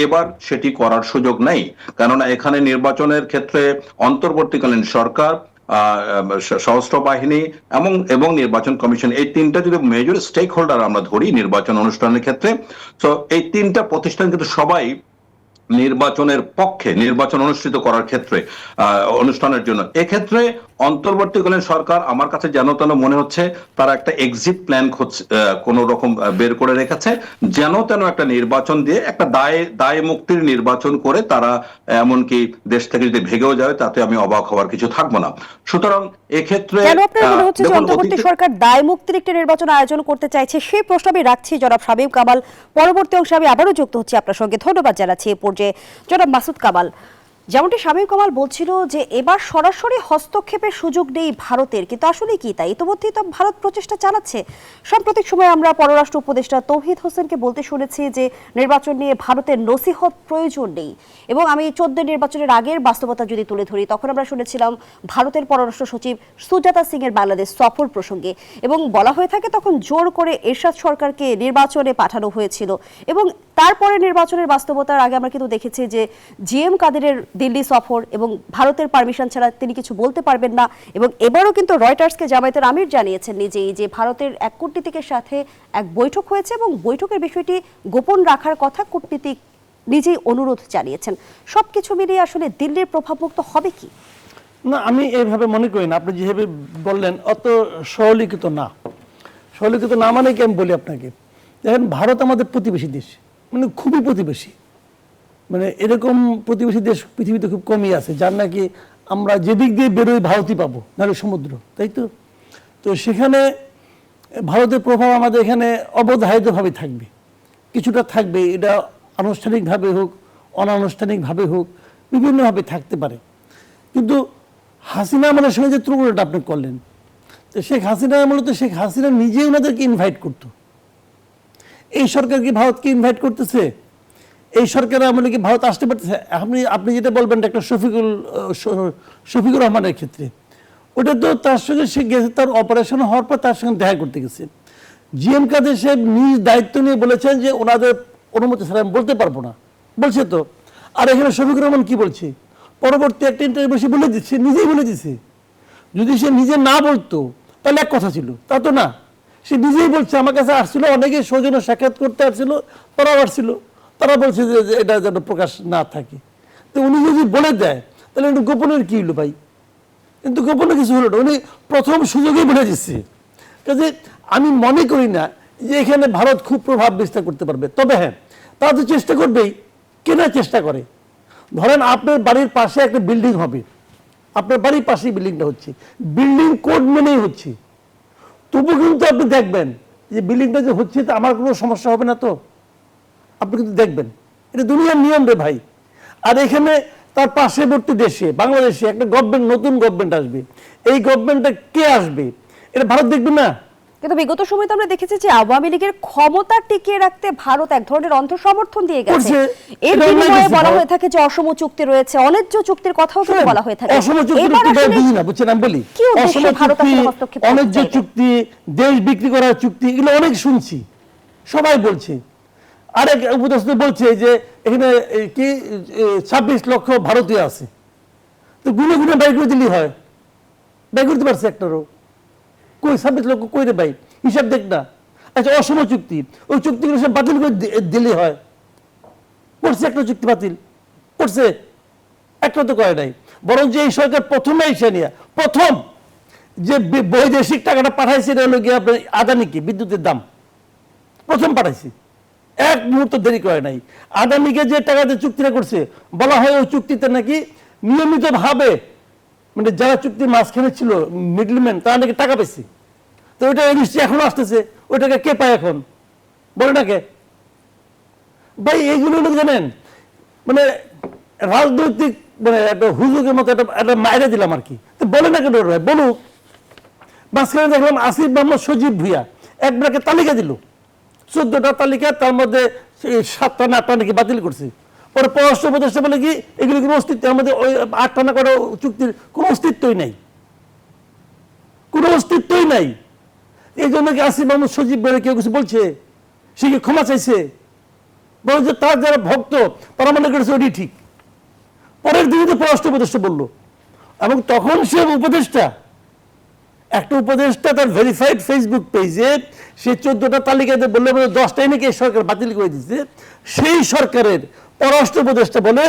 এবার সেটি করার সুযোগ নেই। কেননা এখানে নির্বাচনের ক্ষেত্রে অন্তর্বর্তীকালীন সরকার, সশস্ত্র বাহিনী এবং নির্বাচন কমিশন, এই তিনটা যদি মেজর স্টেক হোল্ডার আমরা ধরি নির্বাচন অনুষ্ঠানের ক্ষেত্রে, তো এই তিনটা প্রতিষ্ঠান কিন্তু সবাই নির্বাচনের পক্ষে, নির্বাচন অনুষ্ঠিত করার ক্ষেত্রে অনুষ্ঠানের জন্য। এক্ষেত্রে অন্তর্বর্তীকালীন সরকার আমার কাছে যেন তেন মনে হচ্ছে তারা একটা এক্সিট প্ল্যান কোন রকম বের করে রেখেছে, যেন তেন একটা নির্বাচন দিয়ে একটা দায় মুক্তির নির্বাচন করে তারা এমনকি দেশ থেকে যদি ভেগেও যায়, তাতে আমি অবাক হওয়ার কিছু থাকবো না। সুতরাং এক্ষেত্রে কেন আপনার মনে হচ্ছে যে অন্তর্বর্তী সরকার দায় মুক্তির একটি নির্বাচন আয়োজন করতে চাইছে? সেই প্রশ্ন আমি রাখছি জনাব শামীম কামাল। পরবর্তী অংশে আমি আবারও যুক্ত হচ্ছি আপনার সঙ্গে। ধন্যবাদ জানাচ্ছি এ পর্যায়ে জনাব মাসুদ কামাল। যেমনটি শামীম কামাল বলছিল যে এবার সরাসরি হস্তক্ষেপের সুযোগ নেই ভারতের, কিন্তু আসলে কি তাই? ইতিমধ্যেই তো ভারত প্রচেষ্টা চালাচ্ছে। সাম্প্রতিক সময়ে আমরা পররাষ্ট্র উপদেষ্টা তৌহিদ হোসেনকে বলতে শুনেছি যে নির্বাচন নিয়ে ভারতের নসিহত প্রয়োজন নেই। এবং আমি 14 নির্বাচনের আগের বাস্তবতা যদি তুলে ধরি, তখন আমরা শুনেছিলাম ভারতের পররাষ্ট্র সচিব সুজাতা সিং এর বাংলাদেশ সফর প্রসঙ্গে, এবং বলা হয়ে থাকে তখন জোর করে এরশাদ সরকারকে নির্বাচনে পাঠানো হয়েছিল। এবং তারপরে নির্বাচনের বাস্তবতার আগে আমরা কিন্তু দেখেছি যে GM কাদেরের দিল্লি সফর, এবং ভারতের পারমিশন ছাড়া তিনি কিছু বলতে পারবেন না। এবং এবারও কিন্তু রয়টার্সকে জামায়াতের আমির জানিয়েছেন নিজেই যে ভারতের এক কূটনীতিকের সাথে এক বৈঠক হয়েছে, এবং বৈঠকের বিষয়টি গোপন রাখার কথা কূটনীতিক নিজেই অনুরোধ জানিয়েছেন। সবকিছু মিলিয়ে আসলে দিল্লির প্রভাবমুক্ত হবে কি? না, আমি এইভাবে মনে করি না। আপনি যেভাবে বললেন অত সরলীকৃত না। সরলীকৃত না মানে কি আমি বলি আপনাকে, দেখেন ভারত আমাদের প্রতিবেশী দেশ, মানে খুবই প্রতিবেশী। মানে এরকম প্রতিবেশী দেশ পৃথিবীতে খুব কমই আছে যার নাকি আমরা যেদিক দিয়ে বেরোই ভারতই পাবো, নাহলে সমুদ্র, তাই তো। তো সেখানে ভারতের প্রভাব আমাদের এখানে অবধারিতভাবে থাকবে, কিছুটা থাকবে। এটা আনুষ্ঠানিকভাবে হোক অনানুষ্ঠানিকভাবে হোক বিভিন্নভাবে থাকতে পারে। কিন্তু হাসিনা আমলের সঙ্গে যে তুলনাটা আপনি করলেন, তো শেখ হাসিনা আমলে তো শেখ হাসিনা নিজেই ওনাদেরকে ইনভাইট করতো। এই সরকার কি ভারতকে ইনভাইট করতেছে? এই সরকারের আমলে কি ভারত আসতে পারতেছে? আপনি যেটা বলবেন ডক্টর শফিকুর রহমানের ক্ষেত্রে, ওটা তো তার সঙ্গে সে গেছে, তার অপারেশন হওয়ার পর তার সঙ্গে দেখা করতে গেছে। জিএম কাদের সাহেব নিজ দায়িত্ব নিয়ে বলেছেন যে ওনাদের অনুমতি ছাড়া আমি বলতে পারবো না, বলছে তো। আর এখানে শফিকুর রহমান কি বলছে, পরবর্তী একটা ইন্টারভিউ সে বলে দিচ্ছে, নিজেই বলে দিচ্ছে। যদি সে নিজে না বলতো তাহলে এক কথা ছিল, তা তো না। সে নিজেই বলছে, আমার কাছে আসছিল অনেকে সৌজন্য সাক্ষাৎ করতে আসছিল, তারাও আসছিল, তারা বলছে যে এটা যেন প্রকাশ না থাকে। তো উনি যদি বলে দেয় তাহলে একটু গোপনের কি হলো ভাই? কিন্তু গোপনে কিছু হলো না, উনি প্রথম সুযোগেই বলে দিচ্ছে। কাজে আমি মনে করি না যে এখানে ভারত খুব প্রভাব বিস্তার করতে পারবে। তবে হ্যাঁ, তারা তো চেষ্টা করবেই, কেনার চেষ্টা করে। ধরেন আপনার বাড়ির পাশে একটা বিল্ডিং হবে, আপনার বাড়ির পাশেই বিল্ডিংটা হচ্ছে, বিল্ডিং কোড মেনেই হচ্ছে, তবু কিন্তু আপনি দেখবেন যে বিল্ডিংটা যে হচ্ছে তো আমার কোনো সমস্যা হবে না। তো আপনি কিন্তু দেখবেন, এটা দুনিয়ার নিয়ম রে ভাই। আর এখানে তার পার্শ্ববর্তী দেশে বাংলাদেশে একটা গভর্নমেন্ট, নতুন গভর্নমেন্ট আসবে, এই গভর্নমেন্টটা কে আসবে এটা ভারত দেখবে না? কিন্তু বিগত সময় তো আমরা দেখেছি যে আওয়ামী লীগের ক্ষমতা টিকিয়ে রাখতে ভারত এক ধরনের অন্তঃসমর্থন দিয়ে গেছে। করছে। এর এটা বিনিময়ে অন্যায় বলা কিছু হয়ে থাকে যে অসম চুক্তি রয়েছে, অন্যায্য চুক্তির কথাও কিন্তু বলা হয়ে থাকে। অসম চুক্তি এবার তো আসলে বুঝি না, বুঝছেন? আমি বলি কি উদ্দেশ্যে অসম ভারত চুক্তি, আসলে হস্তক্ষেপ করতে অন্যায্য চাইবে? চুক্তি, দেশ বিক্রি করার চুক্তি, এগুলো অনেক শুনছি, সবাই বলছে। আরেক উপদেষ্টা বলছে যে এখানে কি 26 লক্ষ ভারতীয় আছে, তো গুনে গুনে বাই করে দিলেই হয়। বাই করতে পারছে একটারও? কই 26 লক্ষ কই রে ভাই, হিসাব দেখ না। আচ্ছা, অসম চুক্তি, ওই চুক্তিগুলো সব বাতিল করে দিলেই হয়। করছে একটা চুক্তি বাতিল করছে? একটা তো করে নাই। বরং যে এই সরকার প্রথমে এসে নিয়ে প্রথম যে বৈদেশিক টাকাটা পাঠাইছে, এটা হলো গিয়ে আপনার আদানিকে, বিদ্যুতের দাম প্রথম পাঠাইছে, এক মুহূর্ত দেরি করে নাই। আদানিকে যে টাকাতে চুক্তিটা করছে, বলা হয় ওই চুক্তিতে নাকি নিয়মিতভাবে মানে যারা চুক্তির মাঝখানে ছিল মিডলম্যান, তারা নাকি টাকা পেয়েছে। তো ওইটা নিশ্চয়ই এখনো আসতেছে, ওইটাকে কে পায় এখন? বলে না কে ভাই? এইগুলো জানেন মানে রাজনৈতিক মানে একটা হুজুকের মতো একটা মায়েরা দিলাম আর কি। তো বলে না কেন ভাই? বলুক। মাঝখানে দেখলাম আসিফ মোহাম্মদ সজীব ভুইয়া এক ব্রেকে তালিকা দিল, 14টা তালিকা, তার মধ্যে 7টা না 8টা নাকি বাতিল করছে। পরে পররাষ্ট্র উপদেষ্টা বলে কি এগুলি কোনো অস্তিত্ব, আমাদের ওই 8টা না করা চুক্তির কোনো অস্তিত্বই নাই, কোনো অস্তিত্বই নাই। এই জন্য কি আসিফ মোহাম্মদ সজীব বলে কেউ কিছু বলছে? সে কি ক্ষমা চাইছে? বলে যে তার যারা ভক্ত তারা মনে করেছে ওটি ঠিক। পরের দিনে তো পররাষ্ট্র উপদেষ্টা বললো, এবং তখন সে উপদেষ্টা, একটা উপদেষ্টা তার ভেরিফাইড ফেসবুক পেজে সে 14টা তালিকাতে বললে 10টাই নাকি এই সরকার বাতিল করে দিচ্ছে। সেই সরকারের পররাষ্ট্র উপদেষ্টা বলে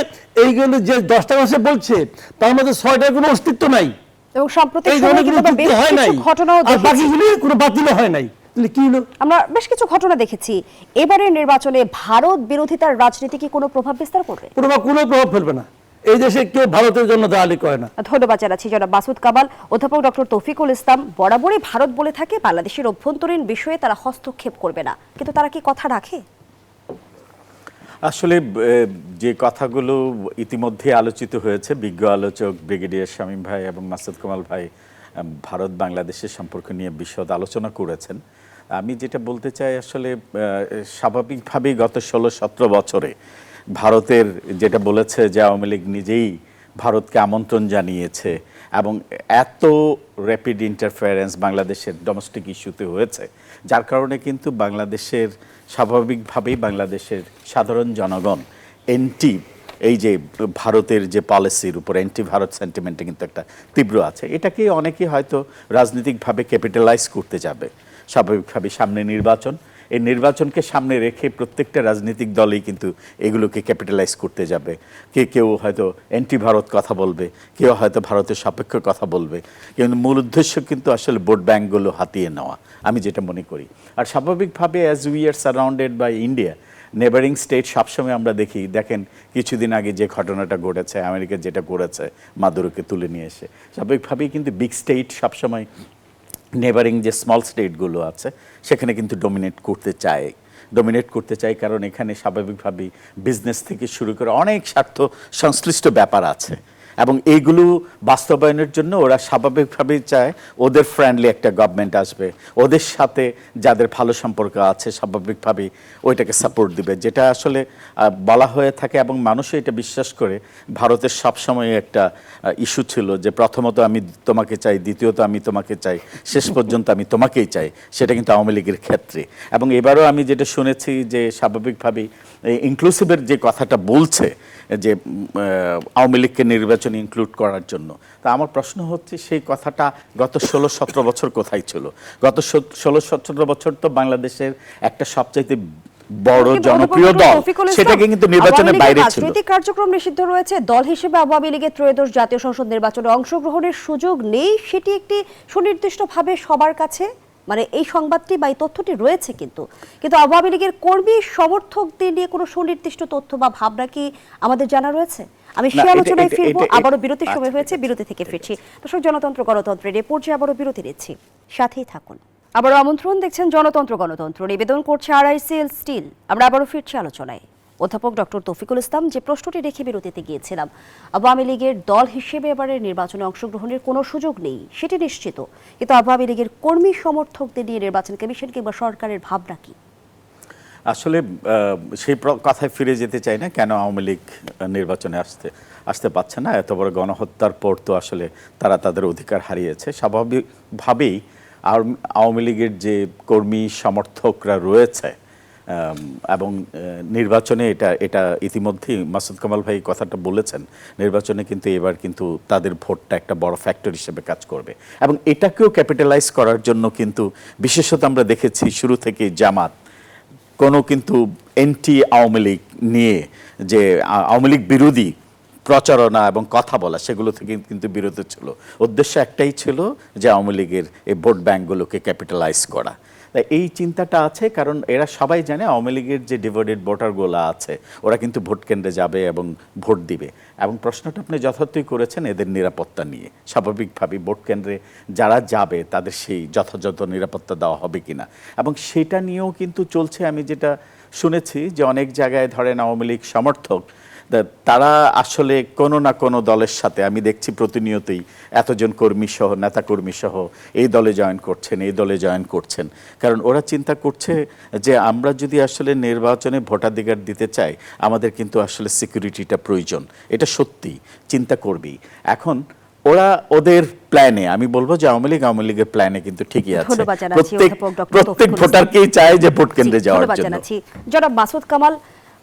এইগুলো যে 10টা মাসে বলছে তার মধ্যে 6টার কোনো অস্তিত্ব নাই, এবং সাম্প্রতিক এই সময়ে ধরনের কিন্তু কোনো আমরা চুক্তি বেশ হয় নাই, কিছু ঘটনাও আর দেখেছি। বাকিগুলি কোনো বাতিল হয় নাই। তাহলে কি হলো? আমরা বেশ কিছু ঘটনা দেখেছি। এবারের নির্বাচনে ভারত বিরোধিতার রাজনীতি কি কোনো প্রভাব বিস্তার করবে? কোনো প্রভাব ফেলবে না। এই দেশে কেউ ভারতের জন্য দালালি করে না। ধন্যবাদ জানাচ্ছি জনাব মাসুদ কামাল। অধ্যাপক ডক্টর তৌফিকুল ইসলাম, বরাবরই ভারত বলে থাকে বাংলাদেশের অভ্যন্তরীণ বিষয়ে তারা হস্তক্ষেপ করবে না, কিন্তু তারা কি কথা রাখে? আসলে যে কথাগুলো ইতিমধ্যে আলোচিত হয়েছে, বিজ্ঞ আলোচক ব্রিগেডিয়ার শামীম ভাই এবং মাসুদ কামাল ভাই ভারত বাংলাদেশের সম্পর্ক নিয়ে বিশদ আলোচনা করেছেন। আমি যেটা বলতে চাই, আসলে স্বাভাবিকভাবেই গত 16-17 বছরে ভারতের যেটা বলেছে যে আওয়ামী লীগ নিজেই ভারতকে আমন্ত্রণ জানিয়েছে, এবং এত র্যাপিড ইন্টারফারেন্স বাংলাদেশের ডোমেস্টিক ইস্যুতে হয়েছে, যার কারণে কিন্তু বাংলাদেশের স্বাভাবিকভাবেই বাংলাদেশের সাধারণ জনগণ এই যে ভারতের যে পলিসির উপর অ্যান্টি ভারত সেন্টিমেন্টে কিন্তু একটা তীব্র আছে। এটাকে অনেকেই হয়তো রাজনৈতিকভাবে ক্যাপিটালাইজ করতে যাবে। স্বাভাবিকভাবে সামনে নির্বাচন, এই নির্বাচনকে সামনে রেখে প্রত্যেকটা রাজনৈতিক দলই কিন্তু এগুলোকে ক্যাপিটালাইজ করতে যাবে। কেউ হয়তো অ্যান্টি ভারত কথা বলবে, কেউ হয়তো ভারতের সাপেক্ষ কথা বলবে, কিন্তু মূল উদ্দেশ্য কিন্তু আসলে ভোট ব্যাঙ্কগুলো হাতিয়ে নেওয়া, আমি যেটা মনে করি। আর স্বাভাবিকভাবে as we are surrounded by India, neighbouring state সবসময় আমরা দেখেন কিছুদিন আগে যে ঘটনাটা ঘটেছে, আমেরিকা যেটা করেছে মাদুরোকে তুলে নিয়ে এসে, স্বাভাবিকভাবেই কিন্তু বিগ স্টেট সবসময় নেবারিং যে স্মল স্টেটগুলো আছে সেখানে কিন্তু ডমিনেট করতে চায় কারণ এখানে স্বাভাবিকভাবেই বিজনেস থেকে শুরু করে অনেক স্বার্থ সংশ্লিষ্ট ব্যাপার আছে এবং এইগুলো বাস্তবায়নের জন্য ওরা স্বাভাবিকভাবেই চায় ওদের ফ্রেন্ডলি একটা গভর্নমেন্ট আসবে, ওদের সাথে যাদের ভালো সম্পর্ক আছে স্বাভাবিকভাবেই ওইটাকে সাপোর্ট দিবে, যেটা আসলে বলা হয়ে থাকে এবং মানুষও এটা বিশ্বাস করে। ভারতের সবসময় একটা ইস্যু ছিল যে প্রথমত আমি তোমাকে চাই, দ্বিতীয়ত আমি তোমাকে চাই, শেষ পর্যন্ত আমি তোমাকেই চাই, সেটা কিন্তু আওয়ামী লীগের ক্ষেত্রে। এবং এবারও আমি যেটা শুনেছি যে স্বাভাবিকভাবেই ইনক্লুসিভের যে কথাটা বলছে যে আওয়ামী লীগকে নির্বাচনে ইনক্লুড করার জন্য, তা আমার প্রশ্ন হচ্ছে সেই কথাটা গত 16-17 বছর কোথায় ছিল? গত 16-17 বছর তো বাংলাদেশের একটা সবচাইতে বড় জনপ্রিয় দল সেটাকে কিন্তু নির্বাচনের বাইরে ছিল। রাজনৈতিক কার্যক্রম নিষিদ্ধ রয়েছে, দল হিসেবে আওয়ামী লীগের ত্রয়োদশ জাতীয় সংসদ নির্বাচনে অংশগ্রহণের সুযোগ নেই, সেটি একটি সুনির্দিষ্টভাবে সবার কাছে মানে এই সংবাদটি বা এই তথ্যটি রয়েছে, কিন্তু আওয়ামী লীগের কর্মী সমর্থকদের নিয়ে কোনো সুনির্দিষ্ট তথ্য বা ভাবনা কি আমাদের জানা রয়েছে? আমি সে আলোচনায় ফিরবো, আবারও বিরতির সময় হয়েছে, বিরতি থেকে ফিরছি। দর্শক, জনতন্ত্র গণতন্ত্রের এ পর্যায়ে আবারও বিরতি নিচ্ছি, সাথেই থাকুন। আবারও আমন্ত্রণ, দেখছেন জনতন্ত্র গণতন্ত্র, নিবেদন করছে RICL স্টিল। আমরা আবারও ফিরছি আলোচনায়। অধ্যাপক ডক্টর তৌফিকুল ইসলাম, যে প্রশ্নটি রেখে বিরতিতে গিয়েছিলাম, আওয়ামী লীগের দল হিসেবে এবারের নির্বাচনে অংশগ্রহণের কোনো সুযোগ নেই সেটি নিশ্চিত, কিন্তু আওয়ামী লীগের কর্মী সমর্থকদের নিয়ে নির্বাচন কমিশন কিংবা সরকারের ভাবনা কি? আসলে সেই কথায় ফিরে যেতে চাই না, কেন আওয়ামী লীগ নির্বাচনে আসতে পারছে না। এত বড় গণহত্যার পর তো আসলে তারা তাদের অধিকার হারিয়েছে। স্বাভাবিকভাবেই আওয়ামী লীগের যে কর্মী সমর্থকরা রয়েছে এবং নির্বাচনে এটা ইতিমধ্যেই মাসুদ কামাল ভাই কথাটা বলেছেন, নির্বাচনে কিন্তু এবার কিন্তু তাদের ভোটটা একটা বড় ফ্যাক্টর হিসেবে কাজ করবে এবং এটাকেও ক্যাপিটালাইজ করার জন্য কিন্তু বিশেষত আমরা দেখেছি শুরু থেকে জামাত কোনো কিন্তু এন্টি আওয়ামী লীগ নিয়ে যে আওয়ামী লীগ বিরোধী প্রচারণা এবং কথা বলা সেগুলো থেকে কিন্তু বিরত ছিল। উদ্দেশ্য একটাই ছিল যে আওয়ামী লীগের এই ভোট ব্যাঙ্কগুলোকে ক্যাপিটালাইজ করা। তাই এই চিন্তাটা আছে, কারণ এরা সবাই জানে আওয়ামী লীগের যে ডিভাইডেড ভোটারগুলো আছে ওরা কিন্তু ভোট কেন্দ্রে যাবে এবং ভোট দিবে। এবং প্রশ্নটা আপনি যথার্থই করেছেন এদের নিরাপত্তা নিয়ে। স্বাভাবিকভাবেই ভোট কেন্দ্রে যারা যাবে তাদের সেই যথাযথ নিরাপত্তা দেওয়া হবে কিনা, এবং সেটা নিয়েও কিন্তু চলছে। আমি যেটা শুনেছি যে অনেক জায়গায় ধরেন আওয়ামী লীগ সমর্থক তারা আসলে কোনো না কোনো দলের সাথে, আমি দেখছি প্রতিনিয়তই এতজন কর্মী সহ নেতা কর্মী সহ এই দলে জয়েন করছেন, এই দলে জয়েন করছেন, কারণ ওরা চিন্তা করছে যে আমরা যদি আসলে নির্বাচনে ভোটাধিকার দিতে চাই আমাদের কিন্তু আসলে সিকিউরিটিটা প্রয়োজন। এটা সত্যি চিন্তা করবি। এখন ওরা ওদের প্ল্যানে, আমি বলবো যে আওয়ামী লীগের প্ল্যানে কিন্তু ঠিকই আছে, প্রত্যেক ভোটারকেই চায় যে ভোট কেন্দ্রে যাওয়ার জন্য। জনাব মাসুদ কামাল,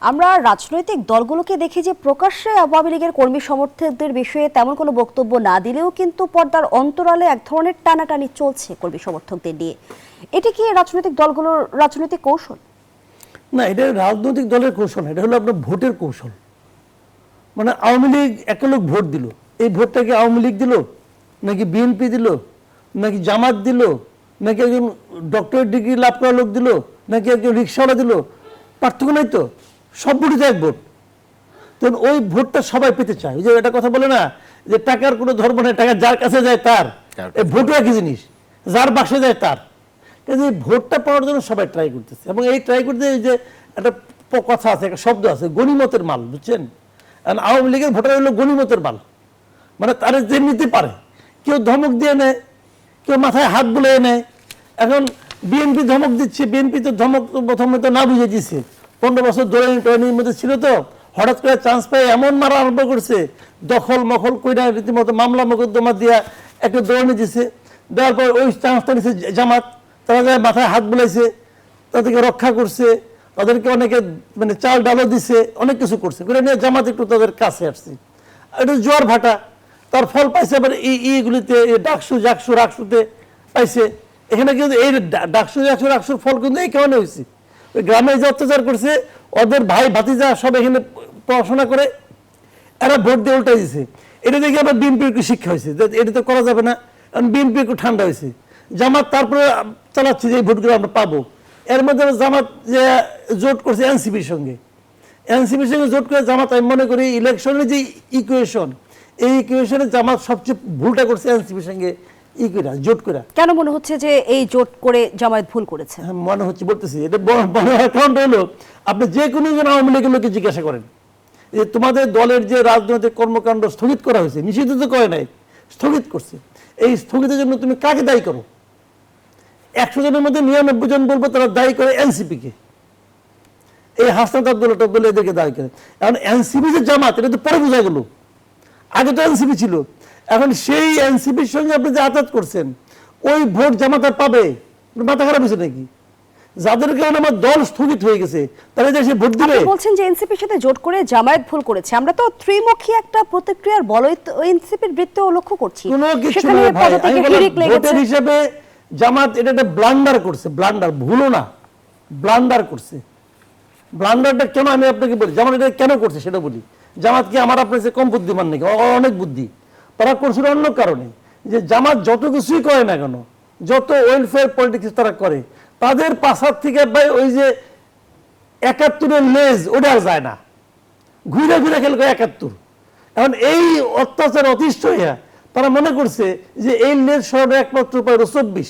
আমরা রাজনৈতিক দলগুলোকে দেখি যে প্রকাশ্যে আওয়ামী লীগের কর্মী সমর্থকদের বিষয়ে তেমন কোনো বক্তব্য না দিলেও কিন্তু পর্দার অন্তরালে এক ধরনের টানাটানি চলছে কর্মী সমর্থকদের নিয়ে। এটি কি রাজনৈতিক দলগুলোর রাজনৈতিক কৌশল? না, এটা রাজনৈতিক দলের কৌশল, এটা হলো আপনার ভোটের কৌশল। মানে আওয়ামী লীগ একটা লোক ভোট দিল, এই ভোটটাকে আওয়ামী লীগ দিল নাকি বিএনপি দিল নাকি জামাত দিল নাকি একজন ডক্টরেট ডিগ্রি লাভ করা লোক দিল নাকি একজন রিক্সাওয়ালা দিল, পার্থক্য নাই তো, সব ভোটই তো এক ভোট। তখন ওই ভোটটা সবাই পেতে চায়। ওই যে একটা কথা বলে না যে টাকার কোনো ধর্ম নেই, টাকা যার কাছে যায় তার, এই ভোটও একই জিনিস, যার বাসে যায় তার। কিন্তু এই ভোটটা পাওয়ার জন্য সবাই ট্রাই করতেছে, এবং এই ট্রাই করতে যে একটা কথা আছে, একটা শব্দ আছে, গণিমতের মাল, বুঝছেন? আওয়ামী লীগের ভোটার হলো গণিমতের মাল, মানে তারা যে নিতে পারে, কেউ ধমক দিয়ে নেয়, কেউ মাথায় হাত বুলিয়ে নেয়। এখন বিএনপি ধমক দিচ্ছে, বিএনপি তো ধমক প্রথমে তো না বুঝে দিচ্ছে, 15 বছর দৌড়ানির মধ্যে ছিল, তো হঠাৎ করে চান্স পেয়ে এমন মারা আরম্ভ করছে, দখল মখল কইরা রীতিমতো মামলা মোকদ্দমা দিয়া একটা দৌড়ানি দিচ্ছে। দেওয়ার পর ওই চান্সটা নিচ্ছে জামাত, তারা যায় মাথায় হাত বুলাইছে, তাদেরকে রক্ষা করছে, তাদেরকে অনেকে মানে চাল ডালও দিছে, অনেক কিছু করছে, করে নিয়ে জামাত একটু তাদের কাছে আসছে। এটা জোয়ার ভাটা, তার ফল পাইছে আবার এইগুলিতে ডাকসু জাকসু রাকসুতে পাইছে। এখানে কিন্তু এই ডাকসু জাকসু রাকসুর ফল কিন্তু এই কারণে হয়েছে, ওই গ্রামে যে অত্যাচার করছে, ওদের ভাই ভাতিজা সব এখানে পড়াশোনা করে, এরা ভোট দিয়ে উল্টাই দিছে। এটা দেখে আবার বিএনপির একটু শিক্ষা হয়েছে, এটা তো করা যাবে না, কারণ বিএনপি একটু ঠান্ডা হয়েছে। জামাত তারপরে চালাচ্ছে যে এই ভোটগুলো আমরা পাবো। এর মধ্যে জামাত যে জোট করছে এনসিপির সঙ্গে জোট করে জামাত, আমি মনে করি ইলেকশনের যে ইকুয়েশন, এই ইকুয়েশনে জামাত সবচেয়ে ভুলটা করছে এনসিপির সঙ্গে কইরা জোট কইরা। কেন মনে হচ্ছে যে এই জোট করে জামায়াত ভুল করেছে? হ্যাঁ, মনে হচ্ছে, বলতেছি এটা বড় কারণটা হলো আপনি যে কোনো জন আওয়ামী লীগের লোককে জিজ্ঞাসা করেন যে তোমাদের দলের যে রাজনৈতিক কর্মকাণ্ড স্থগিত করা হয়েছে, নিষিদ্ধ তো করে নাই, স্থগিত করছে, এই স্থগিতের জন্য তুমি কাকে দায়ী করো? 100 জনের মধ্যে 99 জন বলবো তারা দায়ী করে এনসিপিকে, এই হাসনাত আব্দুল্লাহ টাব্দুল্লাহ এদেরকে দায়ী করে। এখন এনসিপি যে জামাত এটা তো পরে বোঝা গেল, আগে তো এনসিপি ছিল। এখন সেই এনসিপির সঙ্গে আপনি যে আঘাত করছেন, ওই ভোট জামাত আর পাবে? মাথা খারাপ হয়েছে নাকি? যাদের কারণে আমার দল স্থগিত হয়ে গেছে তারা যে সে ভোট দিবে? আপনি বলছেন যে এনসিপির সাথে জোট করে জামায়াত ভুল করেছে, আমরা তো ত্রিমুখী একটা প্রতিক্রিয়ার বলয় এনসিপির বৃত্তেও লক্ষ্য করছি। কোনো কিছু সেখানে নয় ভাই, পদত্যাগে আমি বললাম, হিড়িক লেগেছে। ভোটের হিসাবে জামাত এটা একটা ব্লান্ডার করছে, ব্লান্ডার, ভুলও না, ব্লান্ডার করছে। ব্লান্ডারটা কেন আমি আপনাকে বলি, জামাত এটা কেন করছে সেটা বলি। জামাত কি আমার আপনার কাছে কম বুদ্ধিমান নাকি? অনেক বুদ্ধি। তারা করছিল অন্য কারণে, যে জামাত যত কিছুই করে না কেন, যত ওয়েলফেয়ার পলিটিক্স তারা করে, তাদের পাশার থেকে ভাই ওই যে 71-এর লেজ ওটা আর যায় না, ঘুরে ঘুরে খেলে 71। এখন এই অত্যাচার অতিষ্ঠ হইয়া তারা মনে করছে যে এই লেজ সরানোর একমাত্র উপায় হলো 24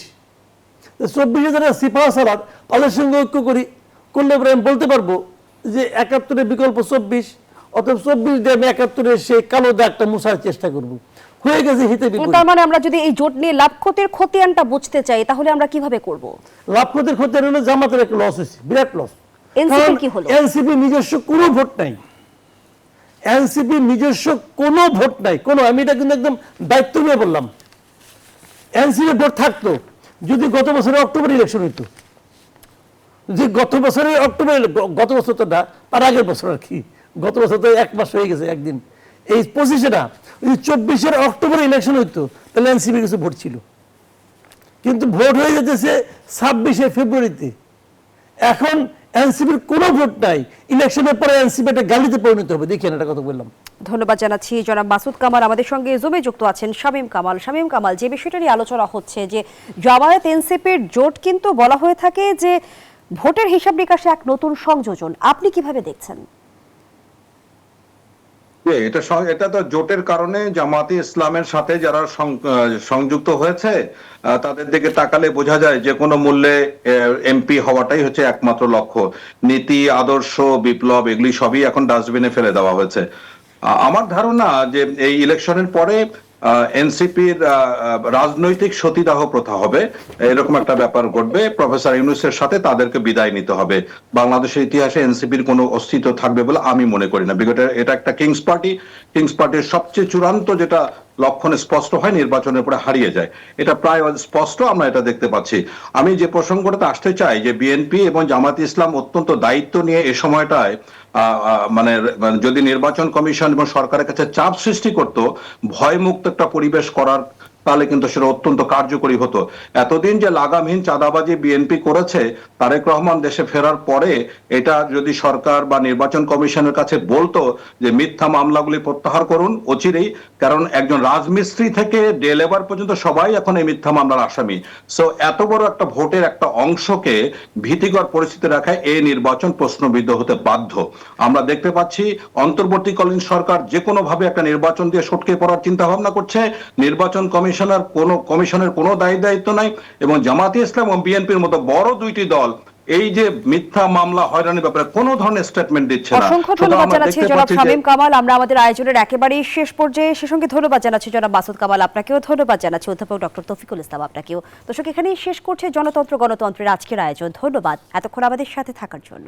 যারা সিপাহ সালাদ তাদের সঙ্গে ঐক্য করলে পরে আমি বলতে পারবো যে 71-এর বিকল্প 24, অথবা 24 দিয়ে আমি 71-এর সেই কালো দাগটা মুছার চেষ্টা করব। হয়ে গেছে হিতে বিপরীত। তার মানে আমরা যদি এই জোট নিয়ে লাভ ক্ষতির খতিয়ানটা বুঝতে চাই তাহলে আমরা কিভাবে করব? লাভ ক্ষতির ক্ষতি হলো জামাতের একটা লস হয়েছে, বিরাট লস। এনসিপি কি হলো? এনসিপি নিজস্ব কোনো ভোট নাই, এনসিপি নিজস্ব কোনো ভোট নাই, কোনো, আমি এটা কিন্তু একদম দায়িত্ব নিয়ে বললাম। এনসিপি ভোট থাকতো যদি গত বছরের অক্টোবর ইলেকশন হইতো, যে গত বছরের অক্টোবর, গত বছর তো না, তার আগের বছর আর কি, গত বছর তো 1 মাস হয়ে গেছে একদিন, এই 25-এ না, যদি 24-এর অক্টোবর ইলেকশন হইতো তাহলে এনসিপি কিছু ভোট ছিল, কিন্তু ভোট হয়ে যেতেছে 26-এ ফেব্রুয়ারিতে। এখন এনসিপির কোনো ভোট নাই, ইলেকশনের পরে এনসিপি একটা গালিতে পরিণত হবে। দেখেন এটা কথা বললাম। ধন্যবাদ জানাচ্ছি জনাব মাসুদ কামাল। আমাদের সঙ্গে জুমে যুক্ত আছেন শামীম কামাল। শামীম কামাল, যে বিষয়টা নিয়ে আলোচনা হচ্ছে যে জামায়াত এনসিপির জোট কিন্তু বলা হয়ে থাকে যে ভোটের হিসাব নিকাশে এক নতুন সংযোজন, আপনি কিভাবে দেখছেন? এটা তো জোটের কারণে জামাতে ইসলামের সাথে যারা সংযুক্ত হয়েছে তাদের দিকে তাকালে বোঝা যায় যে কোনো মূল্যে এমপি হওয়াটাই হচ্ছে একমাত্র লক্ষ্য। নীতি, আদর্শ, বিপ্লব এগুলি সবই এখন ডাস্টবিনে ফেলে দেওয়া হয়েছে। আমার ধারণা যে এই ইলেকশনের পরে এনসিপির রাজনৈতিক সতীদাহ প্রথা হবে, এরকম একটা ব্যাপার ঘটবে। প্রফেসর ইউনূসের সাথে তাদেরকে বিদায় নিতে হবে। বাংলাদেশের ইতিহাসে এনসিপির কোনো অস্তিত্ব থাকবে বলে আমি মনে করি না। বিগত এটা একটা কিংস পার্টির সবচেয়ে চূড়ান্ত যেটা লক্ষণ স্পষ্ট হয়, নির্বাচনের পরে হারিয়ে যায়, এটা প্রায় স্পষ্ট, আমরা এটা দেখতে পাচ্ছি। আমি যে প্রসঙ্গটাতে আসতে চাই যে বিএনপি এবং জামায়াতে ইসলাম অত্যন্ত দায়িত্ব নিয়ে এ সময়টায় মানে যদি নির্বাচন কমিশন এবং সরকারের কাছে চাপ সৃষ্টি করত, ভয়মুক্ত একটা পরিবেশ করার, তাহলে কিন্তু সেটা অত্যন্ত কার্যকরী হতো। এতদিন যে লাগামহীন চাঁদাবাজি বিএনপি করেছে, তারেক রহমান দেশে ফেরার পরে এটা যদি সরকার বা নির্বাচন কমিশনের কাছে বলতো যে মিথ্যা মামলাগুলি প্রত্যাহার করুন অচিরেই, কারণ একজন রাজমিস্ত্রি থেকে ডে লেবার পর্যন্ত সবাই এখন এই মিথ্যা মামলার আসামি। সো এত বড় একটা ভোটের একটা অংশকে ভীতিকর পরিস্থিতি রাখায় এই নির্বাচন প্রশ্নবিদ্ধ হতে বাধ্য। আমরা দেখতে পাচ্ছি অন্তর্বর্তীকালীন সরকার যে কোনো ভাবে একটা নির্বাচন দিয়ে সটকে পড়ার চিন্তা ভাবনা করছে। নির্বাচন কমিশনের কোনো দায়িত্ব নাই, এবং জামায়াতে ইসলাম এবং বিএনপির মতো বড় দুইটি দল এই যে মিথ্যা মামলা হয়রানির ব্যাপারে কোনো ধরনের স্টেটমেন্ট দিচ্ছে না। অসংখ্য ধন্যবাদ জানাচ্ছি জনাব শামীম কামাল। আমরা আমাদের আয়োজনের একেবারেই শেষ পর্যায়ে, সে সঙ্গে ধন্যবাদ জানাচ্ছি জনাব মাসুদ কামাল, আপনাকেও ধন্যবাদ জানাচ্ছি অধ্যাপক ডক্টর তৌফিকুল ইসলাম, আপনাকেও। দর্শক, এখানেই শেষ করছে গণতন্ত্রের আজকের আয়োজন। ধন্যবাদ এতক্ষণ আমাদের সাথে থাকার জন্য।